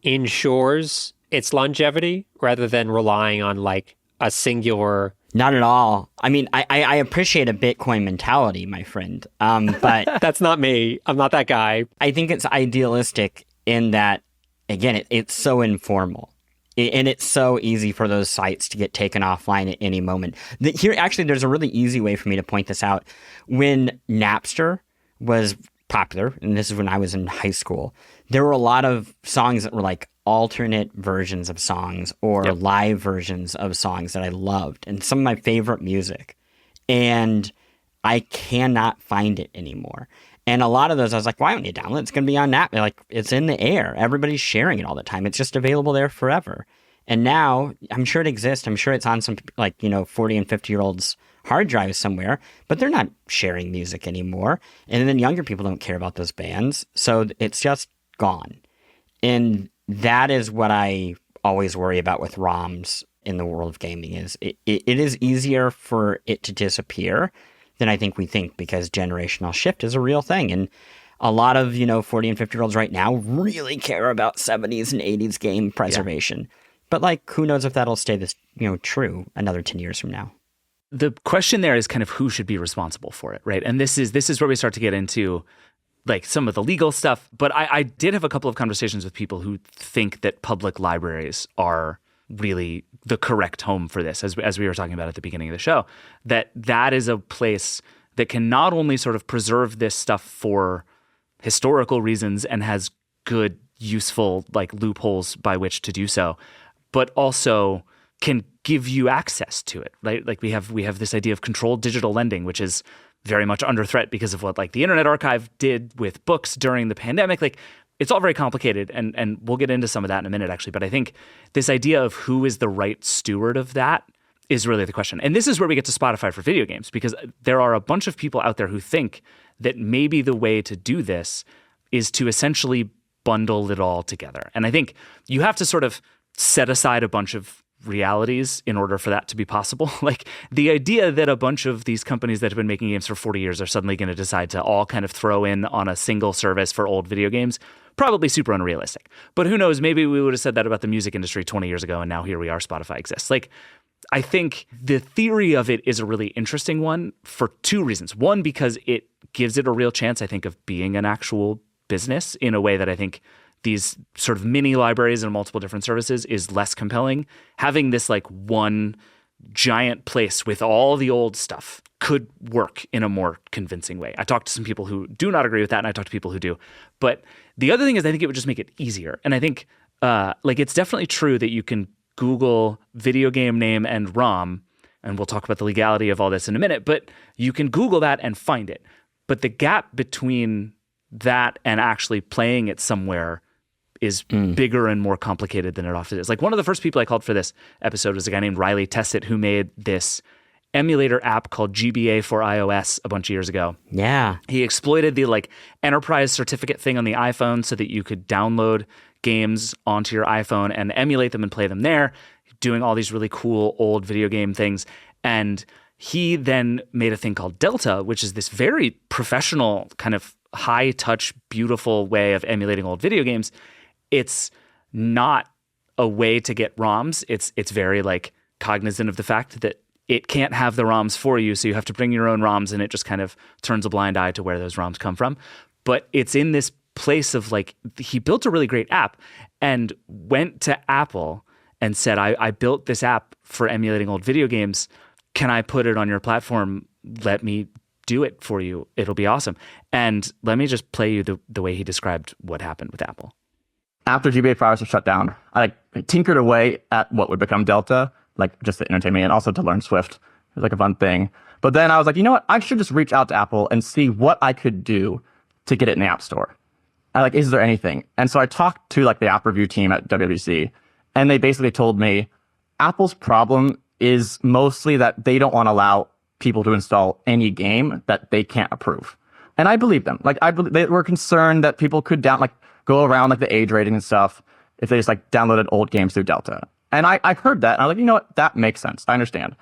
ensures its longevity rather than relying on like a singular? Not at all. I mean, I appreciate a Bitcoin mentality, my friend, but that's not me. I'm not that guy. I think it's idealistic in that, again, it's so informal. And it's so easy for those sites to get taken offline at any moment. Here, actually, there's a really easy way for me to point this out. When Napster was popular, and this is when I was in high school, there were a lot of songs that were like alternate versions of songs or live versions of songs that I loved, and some of my favorite music. And I cannot find it anymore. And a lot of those, I was like, why don't you download it? It's going to be on Napster. Like, it's in the air. Everybody's sharing it all the time. It's just available there forever. And now, I'm sure it exists. I'm sure it's on some, 40 and 50-year-olds' hard drives somewhere, but they're not sharing music anymore. And then younger people don't care about those bands. So it's just gone. And that is what I always worry about with ROMs in the world of gaming, is it is easier for it to disappear than I think we think, because generational shift is a real thing. And a lot of, 40 and 50-year-olds right now really care about 70s and 80s game preservation. Yeah. But who knows if that'll stay this, true another 10 years from now. The question there is kind of who should be responsible for it, right? And this is where we start to get into some of the legal stuff. But I did have a couple of conversations with people who think that public libraries are really the correct home for this, as we were talking about at the beginning of the show, that is a place that can not only sort of preserve this stuff for historical reasons and has good, useful loopholes by which to do so, but also can give you access to it, right? We have this idea of controlled digital lending, which is very much under threat because of what the Internet Archive did with books during the pandemic. It's all very complicated, and we'll get into some of that in a minute, actually. But I think this idea of who is the right steward of that is really the question. And this is where we get to Spotify for video games, because there are a bunch of people out there who think that maybe the way to do this is to essentially bundle it all together. And I think you have to sort of set aside a bunch of realities in order for that to be possible. The idea that a bunch of these companies that have been making games for 40 years are suddenly going to decide to all kind of throw in on a single service for old video games, probably super unrealistic. But who knows, maybe we would have said that about the music industry 20 years ago, and now here we are, Spotify exists. I think the theory of it is a really interesting one for two reasons. One, because it gives it a real chance, I think, of being an actual business in a way that I think these sort of mini libraries and multiple different services is less compelling. Having this one giant place with all the old stuff could work in a more convincing way. I talked to some people who do not agree with that, and I talked to people who do. But the other thing is I think it would just make it easier. And I think it's definitely true that you can Google video game name and ROM, and we'll talk about the legality of all this in a minute, but you can Google that and find it. But the gap between that and actually playing it somewhere is bigger and more complicated than it often is. Like one of the first people I called for this episode was a guy named Riley Tessett, who made this emulator app called GBA for iOS a bunch of years ago. Yeah. He exploited the like enterprise certificate thing on the iPhone so that you could download games onto your iPhone and emulate them and play them there, doing all these really cool old video game things. And he then made a thing called Delta, which is this very professional kind of high touch, beautiful way of emulating old video games. It's not a way to get ROMs. It's very like cognizant of the fact that it can't have the ROMs for you, so you have to bring your own ROMs, and it just kind of turns a blind eye to where those ROMs come from. But it's in this place of like, he built a really great app and went to Apple and said, I built this app for emulating old video games. Can I put it on your platform? Let me do it for you. It'll be awesome. And let me just play you the way he described what happened with Apple. After GBA Files was shut down, I tinkered away at what would become Delta, like just to entertain me and also to learn Swift. It was like a fun thing. But then I was like, you know what? I should just reach out to Apple and see what I could do to get it in the App Store. Is there anything? And so I talked to like the app review team at WWDC, and they basically told me Apple's problem is mostly that they don't want to allow people to install any game that they can't approve. And I believe them. They were concerned that people could go around like the age rating and stuff if they just like downloaded old games through Delta. And I heard that, and I was like, you know what? That makes sense. I understand.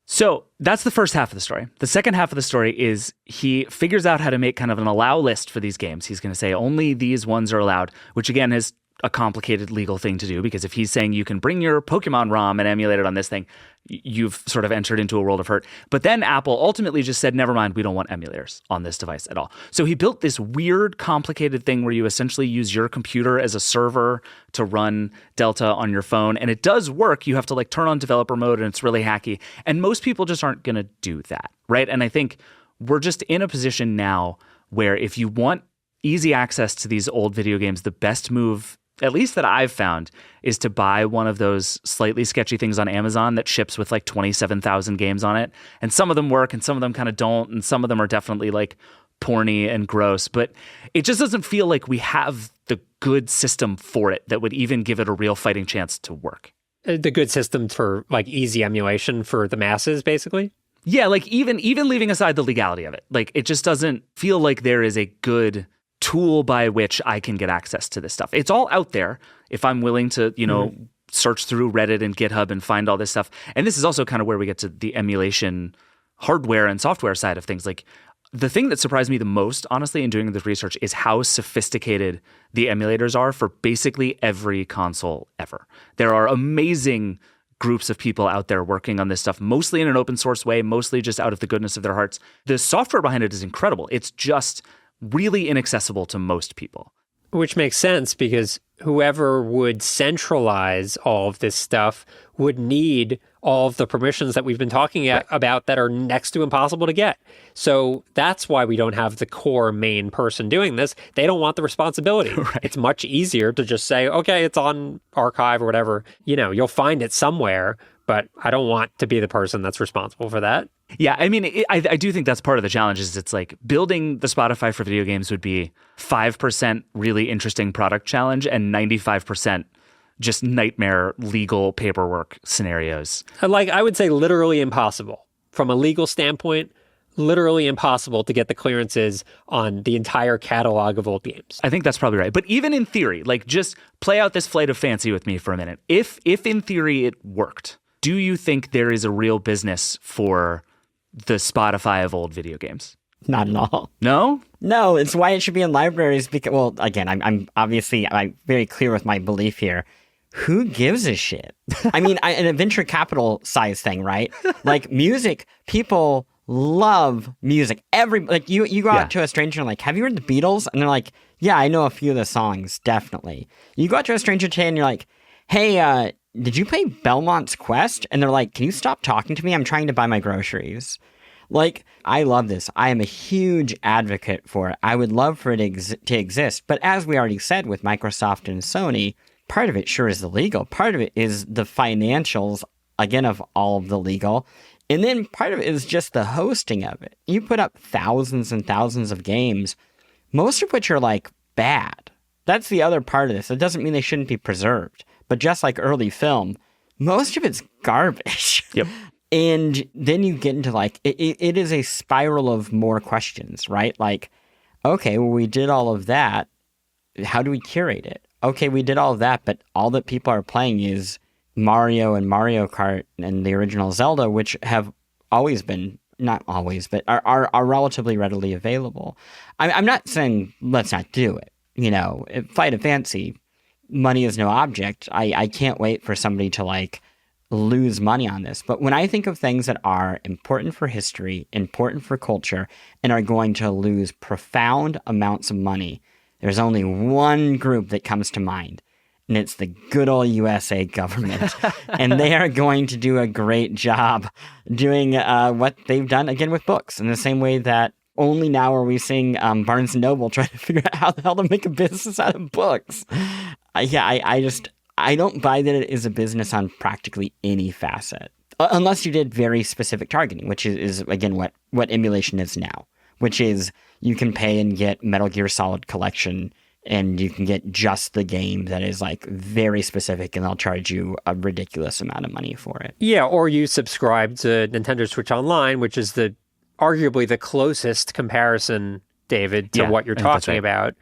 So that's the first half of the story. The second half of the story is he figures out how to make kind of an allow list for these games. He's going to say only these ones are allowed, which again is a complicated legal thing to do, because if he's saying you can bring your Pokemon ROM and emulate it on this thing, you've sort of entered into a world of hurt. But then Apple ultimately just said, never mind, we don't want emulators on this device at all. So he built this weird, complicated thing where you essentially use your computer as a server to run Delta on your phone. And it does work. You have to like turn on developer mode, and it's really hacky. And most people just aren't going to do that, right? And I think we're just in a position now where if you want easy access to these old video games, the best move, at least that I've found, is to buy one of those slightly sketchy things on Amazon that ships with like 27,000 games on it. And some of them work and some of them kind of don't. And some of them are definitely like porny and gross. But it just doesn't feel like we have the good system for it that would even give it a real fighting chance to work. The good system for like easy emulation for the masses, basically? Yeah, like even leaving aside the legality of it, like it just doesn't feel like there is a good tool by which I can get access to this stuff. It's all out there if I'm willing to, search through Reddit and GitHub and find all this stuff. And this is also kind of where we get to the emulation hardware and software side of things. Like the thing that surprised me the most, honestly, in doing this research is how sophisticated the emulators are for basically every console ever. There are amazing groups of people out there working on this stuff, mostly in an open source way, mostly just out of the goodness of their hearts. The software behind it is incredible. It's just really inaccessible to most people. Which makes sense, because whoever would centralize all of this stuff would need all of the permissions that we've been talking about that are next to impossible to get. So that's why we don't have the core main person doing this. They don't want the responsibility. Right. It's much easier to just say, okay, it's on archive or whatever. You'll find it somewhere, but I don't want to be the person that's responsible for that. Yeah, I mean, I do think that's part of the challenge. Is it's like building the Spotify for video games would be 5% really interesting product challenge and 95% just nightmare legal paperwork scenarios. I would say literally impossible. From a legal standpoint, literally impossible to get the clearances on the entire catalog of old games. I think that's probably right. But even in theory, like just play out this flight of fancy with me for a minute. If in theory it worked, do you think there is a real business for the Spotify of old video games? Not at all. No? No, it's why it should be in libraries. Because, well, again, I'm very clear with my belief here. Who gives a shit? I mean, in a venture capital size thing, right? Like music, people love music. You go out to a stranger and like, have you heard the Beatles? And they're like, yeah, I know a few of the songs, definitely. You go out to a stranger today and you're like, hey, did you play Belmont's Quest? And they're like, can you stop talking to me? I'm trying to buy my groceries. Like, I love this. I am a huge advocate for it. I would love for it to exist. But as we already said with Microsoft and Sony, part of it sure is the legal. Part of it is the financials, again, of all of the legal. And then part of it is just the hosting of it. You put up thousands and thousands of games. most of which are like bad. That's the other part of this. It doesn't mean they shouldn't be preserved. But just like early film, most of it's garbage. Yep. And then you get into like, it is a spiral of more questions, right? Like, okay, well, we did all of that. How do we curate it? Okay, we did all of that, but all that people are playing is Mario and Mario Kart and the original Zelda, which have always been, not always, but are relatively readily available. I'm not saying let's not do it. You know, Flight of Fancy, money is no object. I can't wait for somebody to like lose money on this. But when I think of things that are important for history, important for culture, and are going to lose profound amounts of money, there's only one group that comes to mind, and it's the good old USA government. And they are going to do a great job doing what they've done, again, with books, in the same way that only now are we seeing Barnes & Noble trying to figure out how the hell to make a business out of books. I don't buy that it is a business on practically any facet, unless you did very specific targeting, which is again, what emulation is now, which is you can pay and get Metal Gear Solid Collection, and you can get just the game that is like very specific, and they'll charge you a ridiculous amount of money for it. Yeah, or you subscribe to Nintendo Switch Online, which is arguably the closest comparison, David, to what you're talking about.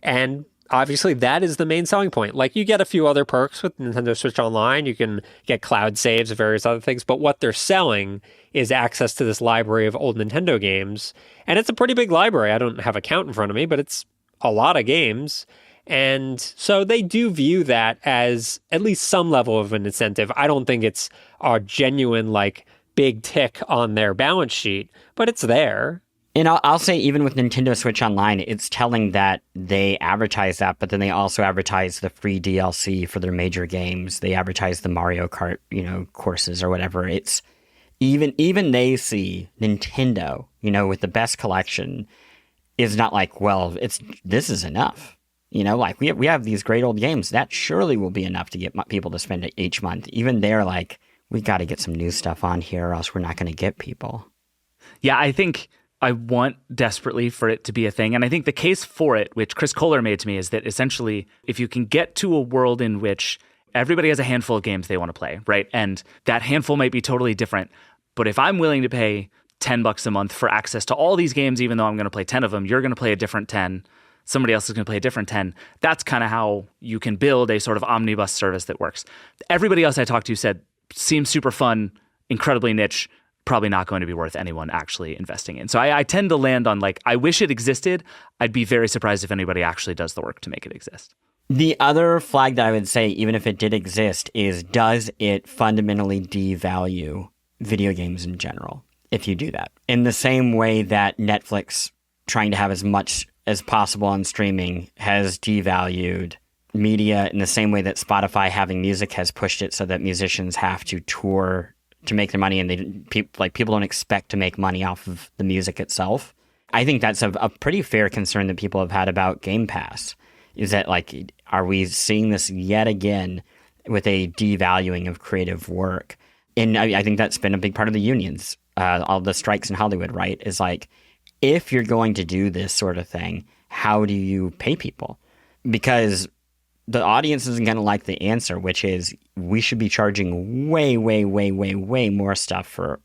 And obviously that is the main selling point. Like, you get a few other perks with Nintendo Switch Online. You can get cloud saves, various other things. But what they're selling is access to this library of old Nintendo games. And it's a pretty big library. I don't have a count in front of me, but it's a lot of games. And so they do view that as at least some level of an incentive. I don't think it's a genuine, like, big tick on their balance sheet, but it's there. And I'll say, even with Nintendo Switch Online, it's telling that they advertise that, but then they also advertise the free DLC for their major games. They advertise the Mario Kart, courses or whatever. It's even they see Nintendo, with the best collection, is not like, well, this is enough. Like we have these great old games that surely will be enough to get people to spend it each month. Even they're like, we got to get some new stuff on here, or else we're not going to get people. Yeah, I think I want desperately for it to be a thing. And I think the case for it, which Chris Kohler made to me, is that essentially if you can get to a world in which everybody has a handful of games they want to play, right? And that handful might be totally different. But if I'm willing to pay $10 a month for access to all these games, even though I'm going to play 10 of them, you're going to play a different 10. Somebody else is going to play a different 10. That's kind of how you can build a sort of omnibus service that works. Everybody else I talked to said, seems super fun, incredibly niche, probably not going to be worth anyone actually investing in. So I tend to land on like, I wish it existed. I'd be very surprised if anybody actually does the work to make it exist. The other flag that I would say, even if it did exist, is does it fundamentally devalue video games in general if you do that? In the same way that Netflix trying to have as much as possible on streaming has devalued media, in the same way that Spotify having music has pushed it so that musicians have to tour to make their money, and people don't expect to make money off of the music itself. I think that's a pretty fair concern that people have had about Game Pass, is that like, are we seeing this yet again with a devaluing of creative work? And I think that's been a big part of the unions, all the strikes in Hollywood, right? Is like, if you're going to do this sort of thing, how do you pay people? Because the audience isn't going to like the answer, which is we should be charging way, way, way, way, way more stuff for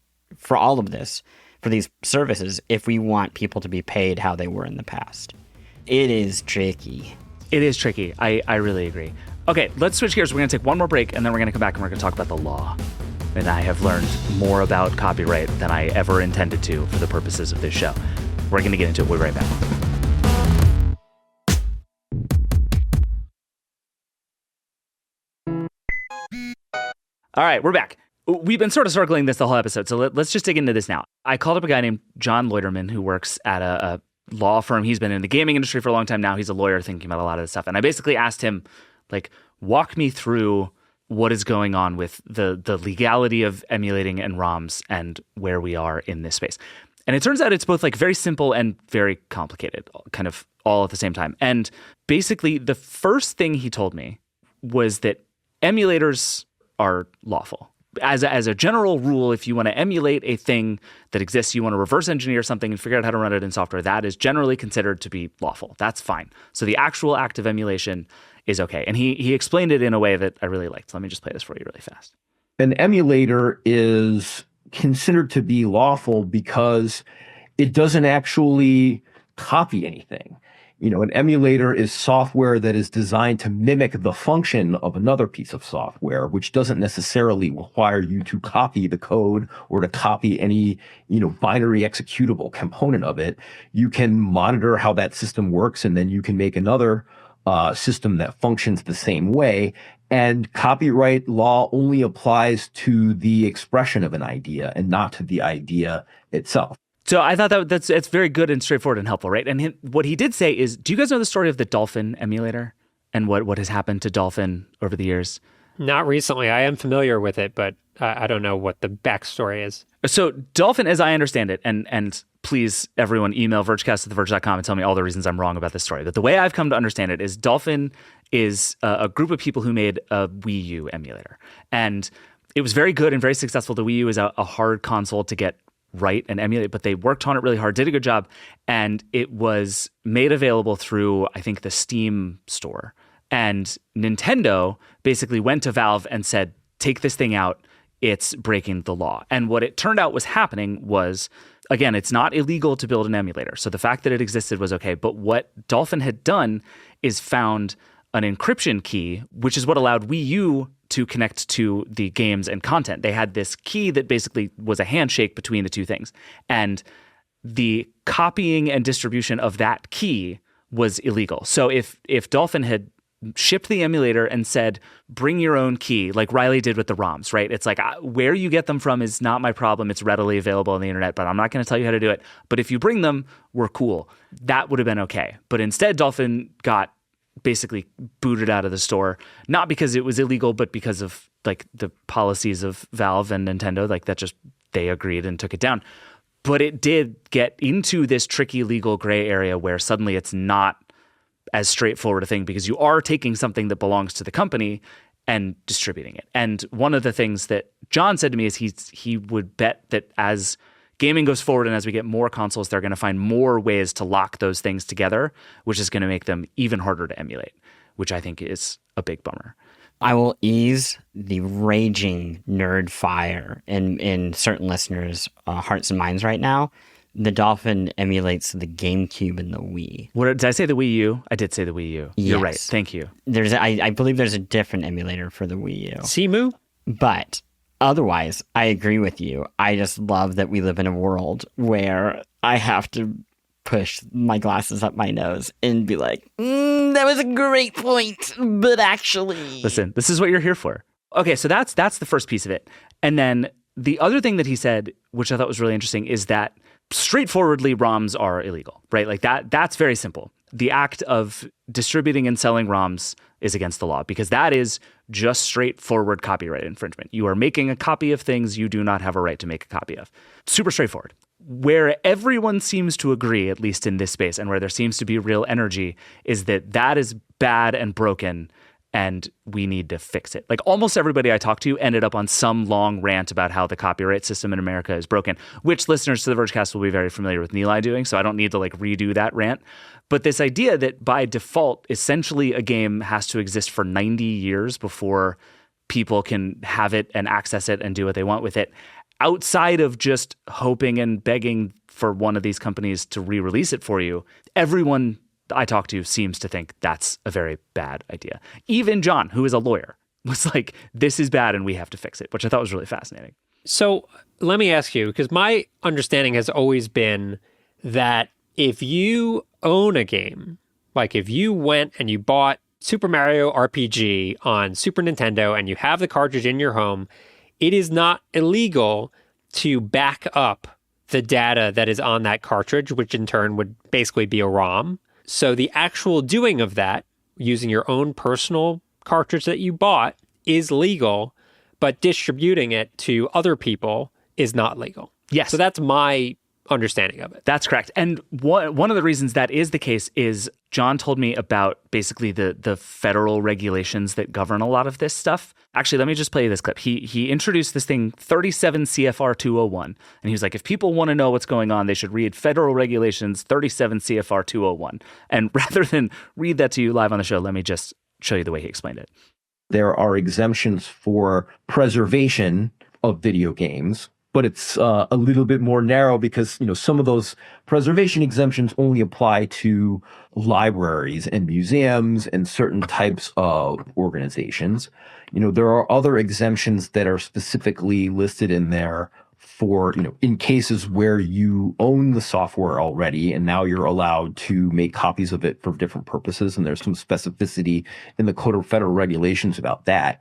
all of this, for these services, if we want people to be paid how they were in the past. It is tricky. It is tricky. I really agree. Okay, let's switch gears. We're going to take one more break, and then we're going to come back and we're going to talk about the law. And I have learned more about copyright than I ever intended to for the purposes of this show. We're going to get into it. We'll be right back. All right, we're back. We've been sort of circling this the whole episode, so let's just dig into this now. I called up a guy named John Loiterman who works at a law firm. He's been in the gaming industry for a long time now. He's a lawyer thinking about a lot of this stuff. And I basically asked him, like, walk me through what is going on with the legality of emulating and ROMs and where we are in this space. And it turns out it's both like very simple and very complicated, kind of all at the same time. And basically the first thing he told me was that emulators are lawful. as a general rule, if you want to emulate a thing that exists, you want to reverse engineer something and figure out how to run it in software, that is generally considered to be lawful. That's fine. So the actual act of emulation is okay. And he explained it in a way that I really liked. Let me just play this for you really fast. An emulator is considered to be lawful because it doesn't actually copy anything. An emulator is software that is designed to mimic the function of another piece of software, which doesn't necessarily require you to copy the code or to copy any, binary executable component of it. You can monitor how that system works, and then you can make another system that functions the same way. And copyright law only applies to the expression of an idea and not to the idea itself. So I thought it's very good and straightforward and helpful, right? And what he did say is, do you guys know the story of the Dolphin emulator and what has happened to Dolphin over the years? Not recently. I am familiar with it, but I don't know what the backstory is. So Dolphin, as I understand it, and please, everyone, email vergecast@theverge.com and tell me all the reasons I'm wrong about this story. But the way I've come to understand it is Dolphin is a group of people who made a Wii U emulator. And it was very good and very successful. The Wii U is a hard console to get right and emulate, but they worked on it really hard, did a good job, and it was made available through, I think, the Steam store. And Nintendo basically went to Valve and said, take this thing out, it's breaking the law. And what it turned out was happening was, again, it's not illegal to build an emulator. So the fact that it existed was okay. But what Dolphin had done is found an encryption key, which is what allowed Wii U to connect to the games and content. They had this key that basically was a handshake between the two things. And the copying and distribution of that key was illegal. So if Dolphin had shipped the emulator and said, bring your own key, like Riley did with the ROMs, right? It's like, where you get them from is not my problem. It's readily available on the internet, but I'm not going to tell you how to do it. But if you bring them, we're cool. That would have been okay. But instead, Dolphin got basically booted out of the store, not because it was illegal, but because of like the policies of Valve and Nintendo, like that just, they agreed and took it down. But it did get into this tricky legal gray area where suddenly it's not as straightforward a thing, because you are taking something that belongs to the company and distributing it. And one of the things that John said to me is he would bet that as gaming goes forward and as we get more consoles, they're going to find more ways to lock those things together, which is going to make them even harder to emulate, which I think is a big bummer. I will ease the raging nerd fire in certain listeners' hearts and minds right now. The Dolphin emulates the GameCube and the Wii. What did I say? The Wii U? I did say the Wii U. Yes. You're right. Thank you. I believe there's a different emulator for the Wii U. Simu? But otherwise, I agree with you. I just love that we live in a world where I have to push my glasses up my nose and be like, that was a great point, but actually... Listen, this is what you're here for. Okay, so that's the first piece of it. And then the other thing that he said, which I thought was really interesting, is that straightforwardly ROMs are illegal, right? Like that's very simple. The act of distributing and selling ROMs is against the law because that is just straightforward copyright infringement. You are making a copy of things you do not have a right to make a copy of. Super straightforward. Where everyone seems to agree, at least in this space, and where there seems to be real energy, is that is bad and broken and we need to fix it. Like almost everybody I talked to ended up on some long rant about how the copyright system in America is broken, which listeners to the Vergecast will be very familiar with Nilay doing, so I don't need to like redo that rant. But this idea that by default, essentially a game has to exist for 90 years before people can have it and access it and do what they want with it, outside of just hoping and begging for one of these companies to re-release it for you, everyone I talk to seems to think that's a very bad idea. Even John, who is a lawyer, was like, this is bad and we have to fix it, which I thought was really fascinating. So let me ask you, because my understanding has always been that if you own a game, like if you went and you bought Super Mario RPG on Super Nintendo and you have the cartridge in your home, it is not illegal to back up the data that is on that cartridge, which in turn would basically be a ROM. So the actual doing of that, using your own personal cartridge that you bought, is legal, but distributing it to other people is not legal. Yes. So that's my understanding of it. That's correct. And one of the reasons that is the case is John told me about basically the federal regulations that govern a lot of this stuff. Actually, let me just play you this clip. He introduced this thing, 37 CFR 201. And he was like, if people want to know what's going on, they should read Federal Regulations 37 CFR 201. And rather than read that to you live on the show, let me just show you the way he explained it. There are exemptions for preservation of video games, but it's a little bit more narrow because, some of those preservation exemptions only apply to libraries and museums and certain types of organizations. There are other exemptions that are specifically listed in there for, in cases where you own the software already and now you're allowed to make copies of it for different purposes. And there's some specificity in the Code of Federal Regulations about that.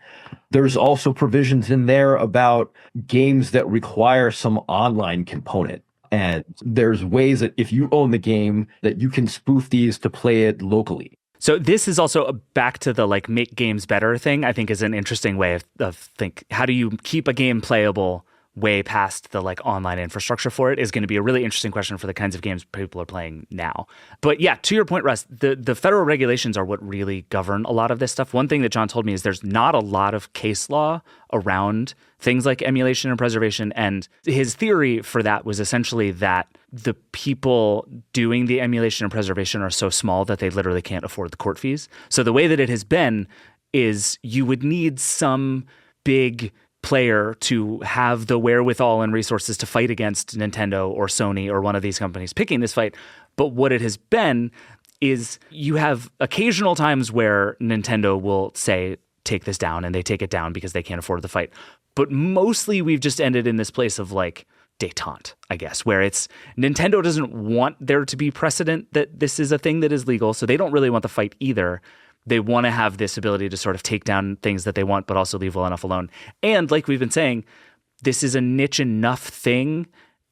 There's also provisions in there about games that require some online component. And there's ways that if you own the game that you can spoof these to play it locally. So this is also back to the make games better thing, I think is an interesting way of how do you keep a game playable way past the online infrastructure for it is going to be a really interesting question for the kinds of games people are playing now. But yeah, to your point, Russ, the federal regulations are what really govern a lot of this stuff. One thing that John told me is there's not a lot of case law around things like emulation and preservation. And his theory for that was essentially that the people doing the emulation and preservation are so small that they literally can't afford the court fees. So the way that it has been is you would need some big player to have the wherewithal and resources to fight against Nintendo or Sony or one of these companies picking this fight. But what it has been is you have occasional times where Nintendo will say, take this down, and they take it down because they can't afford the fight. But mostly we've just ended in this place of détente, I guess, where it's Nintendo doesn't want there to be precedent that this is a thing that is legal, so they don't really want the fight either. They want to have this ability to sort of take down things that they want, but also leave well enough alone. And like we've been saying, this is a niche enough thing,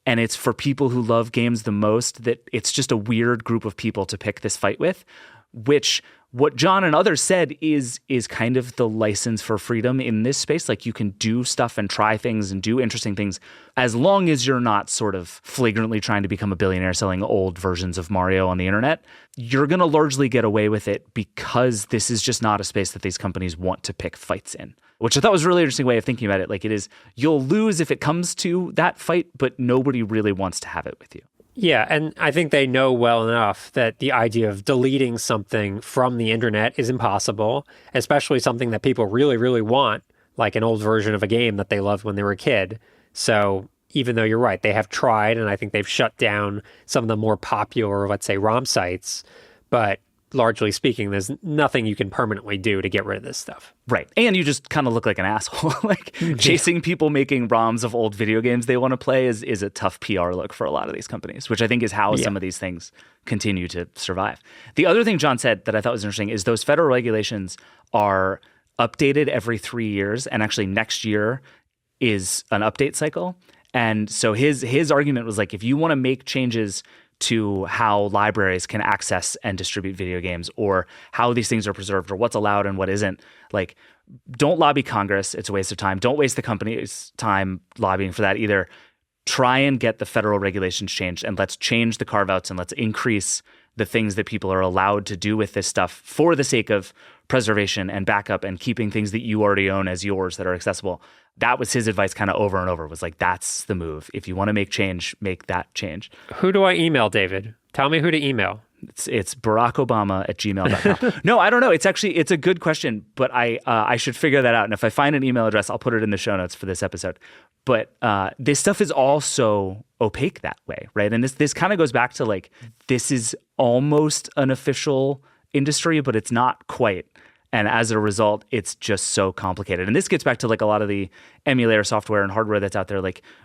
and it's for people who love games the most that it's just a weird group of people to pick this fight with, which what John and others said is kind of the license for freedom in this space. You can do stuff and try things and do interesting things as long as you're not sort of flagrantly trying to become a billionaire selling old versions of Mario on the internet. You're going to largely get away with it because this is just not a space that these companies want to pick fights in, which I thought was a really interesting way of thinking about it. It is, you'll lose if it comes to that fight, but nobody really wants to have it with you. Yeah, and I think they know well enough that the idea of deleting something from the internet is impossible, especially something that people really, really want, like an old version of a game that they loved when they were a kid. So even though you're right, they have tried, and I think they've shut down some of the more popular, let's say, ROM sites, but largely speaking, there's nothing you can permanently do to get rid of this stuff. Right. And you just kind of look like an asshole. Chasing people making ROMs of old video games they want to play is a tough PR look for a lot of these companies, which I think is how some of these things continue to survive. The other thing John said that I thought was interesting is those federal regulations are updated every 3 years, and actually next year is an update cycle. And so his argument was if you want to make changes to how libraries can access and distribute video games, or how these things are preserved, or what's allowed and what isn't, don't lobby Congress. It's a waste of time. Don't waste the company's time lobbying for that either. Try and get the federal regulations changed, and let's change the carve-outs, and let's increase the things that people are allowed to do with this stuff for the sake of preservation and backup and keeping things that you already own as yours that are accessible. That was his advice kind of over and over, was that's the move. If you want to make change, make that change. Who do I email, David? Tell me who to email. It's barackobama@gmail.com. No, I don't know. It's a good question, but I should figure that out. And if I find an email address, I'll put it in the show notes for this episode. But this stuff is also opaque that way, right? And this kind of goes back to this is almost an official industry, but it's not quite. And as a result, it's just so complicated. And this gets back to a lot of the emulator software and hardware that's out there.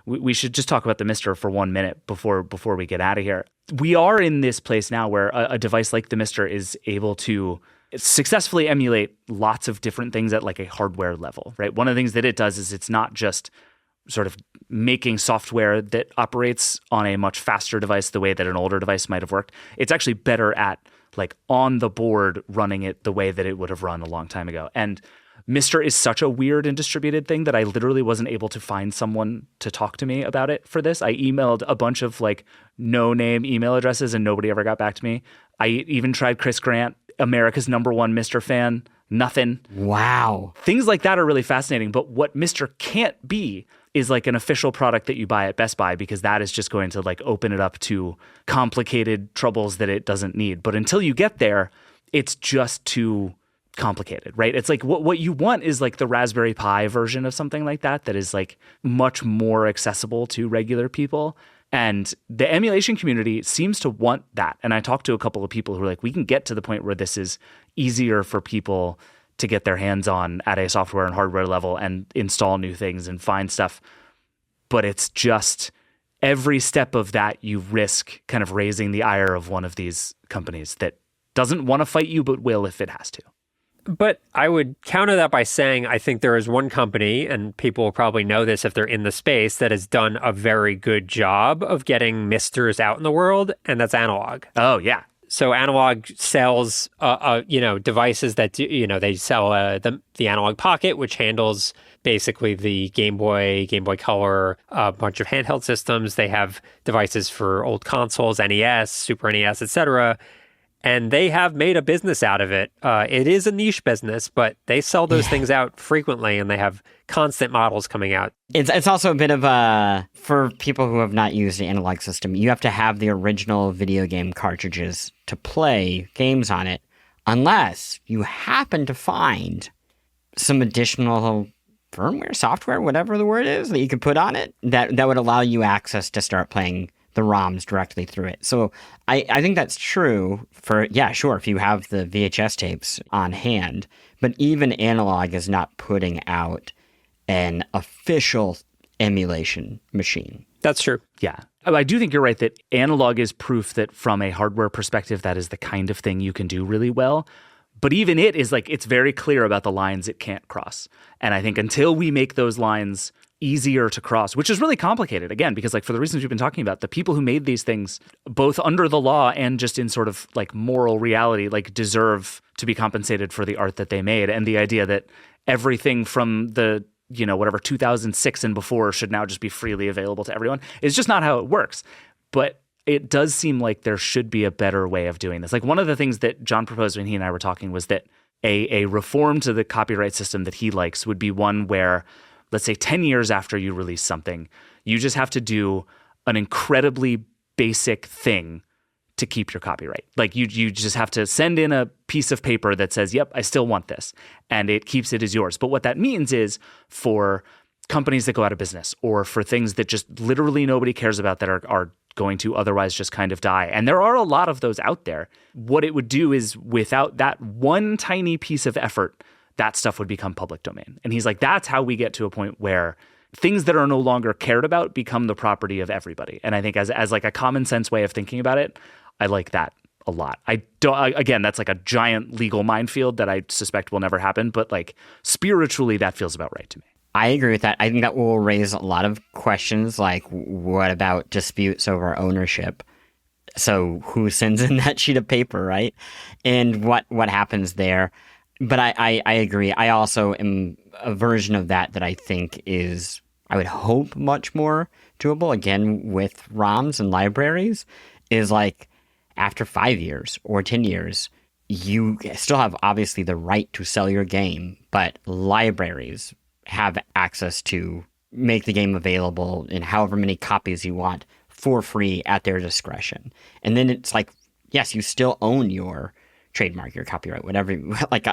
We should just talk about the Mister for 1 minute before we get out of here. We are in this place now where a device like the Mister is able to successfully emulate lots of different things at a hardware level, right? One of the things that it does is it's not just sort of making software that operates on a much faster device the way that an older device might have worked. It's actually better at on the board running it the way that it would have run a long time ago. And Mr. is such a weird and distributed thing that I literally wasn't able to find someone to talk to me about it for this. I emailed a bunch of like no-name email addresses and nobody ever got back to me. I even tried Chris Grant, America's #1 Mr. fan. Nothing. Wow. Things like that are really fascinating. But what Mr. can't be is like an official product that you buy at Best Buy, because that is just going to like open it up to complicated troubles that it doesn't need. But until you get there, it's just too complicated, right? It's like what you want is like the Raspberry Pi version of something like that is like much more accessible to regular people. And the emulation community seems to want that. And I talked to a couple of people who are like, we can get to the point where this is easier for people to get their hands on at a software and hardware level and install new things and find stuff. But it's just every step of that, you risk kind of raising the ire of one of these companies that doesn't want to fight you, but will if it has to. But I would counter that by saying I think there is one company, and people will probably know this if they're in the space, that has done a very good job of getting Misters out in the world, and that's Analog. Oh, yeah. So Analog sells, devices that they sell the Analog Pocket, which handles basically the Game Boy Color, a bunch of handheld systems. They have devices for old consoles, NES, Super NES, etc. And they have made a business out of it. It is a niche business, but they sell those things out frequently, and they have constant models coming out. It's also a bit of for people who have not used the analog system, you have to have the original video game cartridges to play games on it, unless you happen to find some additional firmware, software, whatever the word is, that you could put on it that would allow you access to start playing the ROMs directly through it. So I think that's true for, if you have the VHS tapes on hand, but even Analog is not putting out an official emulation machine. That's true. Yeah. I do think you're right that Analog is proof that from a hardware perspective, that is the kind of thing you can do really well. But even it is like, it's very clear about the lines it can't cross. And I think until we make those lines easier to cross, which is really complicated, again, because like for the reasons we've been talking about, the people who made these things, both under the law and just in sort of like moral reality, like deserve to be compensated for the art that they made. And the idea that everything from the, 2006 and before should now just be freely available to everyone is just not how it works. But it does seem like there should be a better way of doing this. Like one of the things that John proposed when he and I were talking was that a reform to the copyright system that he likes would be one where, let's say 10 years after you release something, you just have to do an incredibly basic thing to keep your copyright. Like you just have to send in a piece of paper that says, yep, I still want this. And it keeps it as yours. But what that means is for companies that go out of business or for things that just literally nobody cares about that are going to otherwise just kind of die. And there are a lot of those out there. What it would do is without that one tiny piece of effort, that stuff would become public domain. And he's like, that's how we get to a point where things that are no longer cared about become the property of everybody. And I think as like a common sense way of thinking about it, I like that a lot. Again, that's like a giant legal minefield that I suspect will never happen, but like spiritually, that feels about right to me. I agree with that. I think that will raise a lot of questions, like what about disputes over ownership? So who sends in that sheet of paper, right? And what happens there? But I agree. I also am a version of that I think is, I would hope, much more doable, again, with ROMs and libraries, is like after 5 years or 10 years, you still have obviously the right to sell your game, but libraries have access to make the game available in however many copies you want for free at their discretion. And then it's like, yes, you still own your trademark, your copyright, whatever,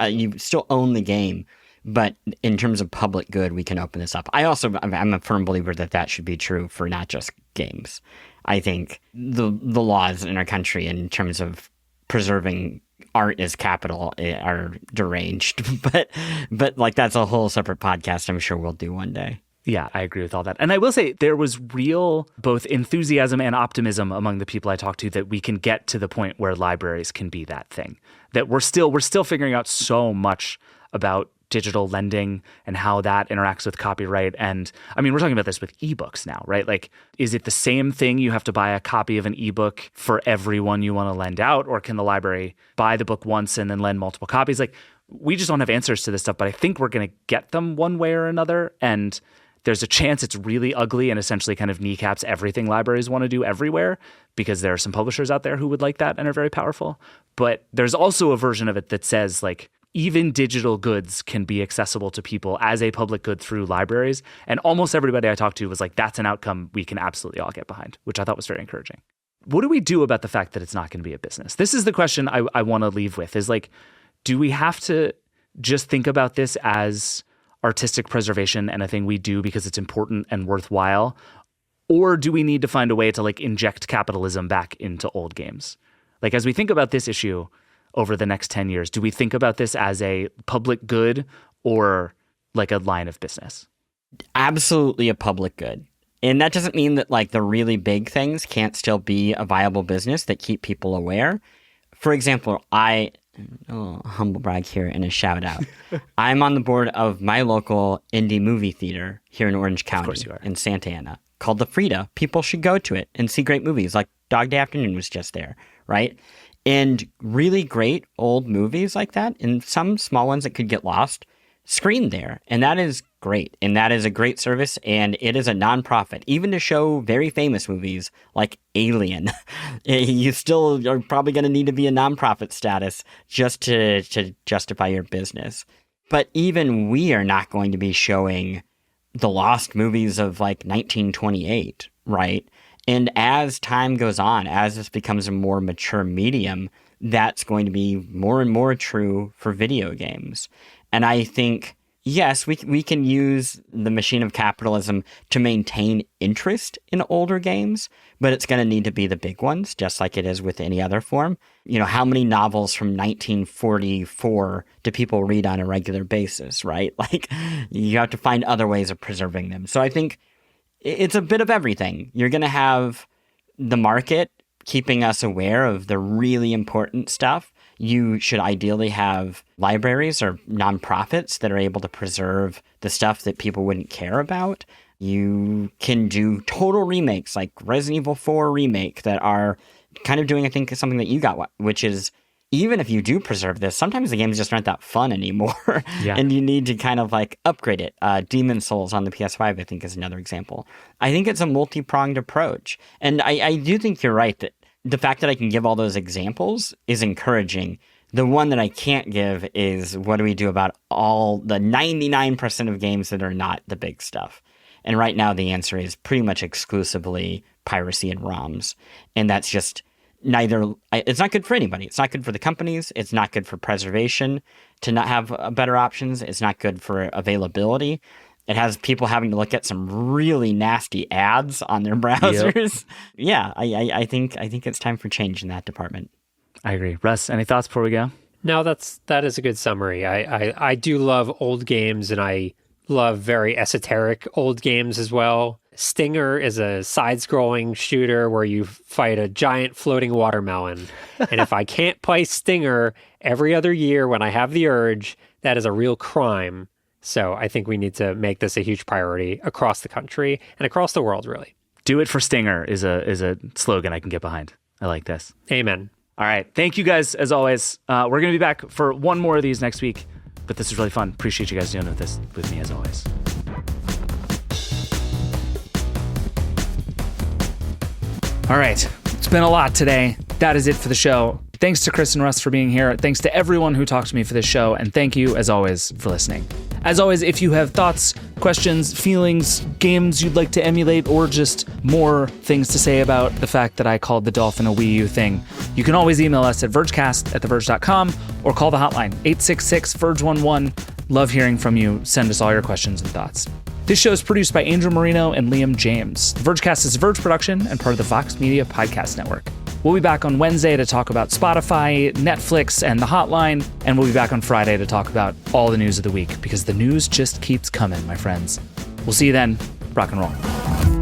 you still own the game, but in terms of public good, we can open this up. I'm a firm believer that should be true for not just games. I think the laws in our country in terms of preserving art as capital are deranged, but like that's a whole separate podcast I'm sure we'll do one day. Yeah, I agree with all that. And I will say there was real both enthusiasm and optimism among the people I talked to that we can get to the point where libraries can be that thing. That we're still figuring out so much about digital lending and how that interacts with copyright. And I mean, we're talking about this with ebooks now, right? Like, is it the same thing? You have to buy a copy of an ebook for everyone you want to lend out, or can the library buy the book once and then lend multiple copies? Like, we just don't have answers to this stuff, but I think we're going to get them one way or another. And there's a chance it's really ugly and essentially kind of kneecaps everything libraries want to do everywhere, because there are some publishers out there who would like that and are very powerful. But there's also a version of it that says, like, even digital goods can be accessible to people as a public good through libraries. And almost everybody I talked to was like, that's an outcome we can absolutely all get behind, which I thought was very encouraging. What do we do about the fact that it's not going to be a business? This is the question I want to leave with, is like, do we have to just think about this as artistic preservation and a thing we do because it's important and worthwhile? Or do we need to find a way to like inject capitalism back into old games? Like, as we think about this issue over the next 10 years, do we think about this as a public good or like a line of business? Absolutely a public good. And that doesn't mean that like the really big things can't still be a viable business that keep people aware. For example, humble brag here and a shout out. I'm on the board of my local indie movie theater here in Orange County, of course you are, in Santa Ana, called the Frida. People should go to it and see great movies. Like Dog Day Afternoon was just there, right? And really great old movies like that, and some small ones that could get lost, screened there. And that is great. And that is a great service. And it is a nonprofit. Even to show very famous movies like Alien, you still are probably going to need to be a nonprofit status just to justify your business. But even we are not going to be showing the lost movies of like 1928, right? And as time goes on, as this becomes a more mature medium, that's going to be more and more true for video games. And I think, yes, we can use the machine of capitalism to maintain interest in older games, but it's going to need to be the big ones, just like it is with any other form. You know, how many novels from 1944 do people read on a regular basis, right? Like, you have to find other ways of preserving them. So I think it's a bit of everything. You're going to have the market keeping us aware of the really important stuff. You should ideally have libraries or nonprofits that are able to preserve the stuff that people wouldn't care about. You can do total remakes like Resident Evil 4 remake that are kind of doing, I think, something that you got, which is, even if you do preserve this, sometimes the games just aren't that fun anymore. Yeah. And you need to kind of like upgrade it. Demon Souls on the PS5, I think, is another example. I think it's a multi-pronged approach. And I do think you're right that the fact that I can give all those examples is encouraging. The one that I can't give is, what do we do about all the 99% of games that are not the big stuff? And right now the answer is pretty much exclusively piracy and ROMs. And that's just it's not good for anybody. It's not good for the companies. It's not good for preservation to not have better options. It's not good for availability. It has people having to look at some really nasty ads on their browsers. Yep. Yeah, I think it's time for change in that department. I agree. Russ, any thoughts before we go? No, that is a good summary. I do love old games, and I love very esoteric old games as well. Stinger is a side-scrolling shooter where you fight a giant floating watermelon. And if I can't play Stinger every other year when I have the urge, that is a real crime. So I think we need to make this a huge priority across the country and across the world, really. Do it for Stinger is a slogan I can get behind. I like this. Amen. All right. Thank you guys, as always. We're going to be back for one more of these next week, but this is really fun. Appreciate you guys doing this with me, as always. All right. It's been a lot today. That is it for the show. Thanks to Chris and Russ for being here. Thanks to everyone who talked to me for this show. And thank you, as always, for listening. As always, if you have thoughts, questions, feelings, games you'd like to emulate, or just more things to say about the fact that I called the Dolphin a Wii U thing, you can always email us at vergecast@theverge.com or call the hotline 866-VERGE11. Love hearing from you. Send us all your questions and thoughts. This show is produced by Angel Marino and Liam James. The Vergecast is a Verge production and part of the Vox Media Podcast Network. We'll be back on Wednesday to talk about Spotify, Netflix, and the hotline, and we'll be back on Friday to talk about all the news of the week, because the news just keeps coming, my friends. We'll see you then. Rock and roll.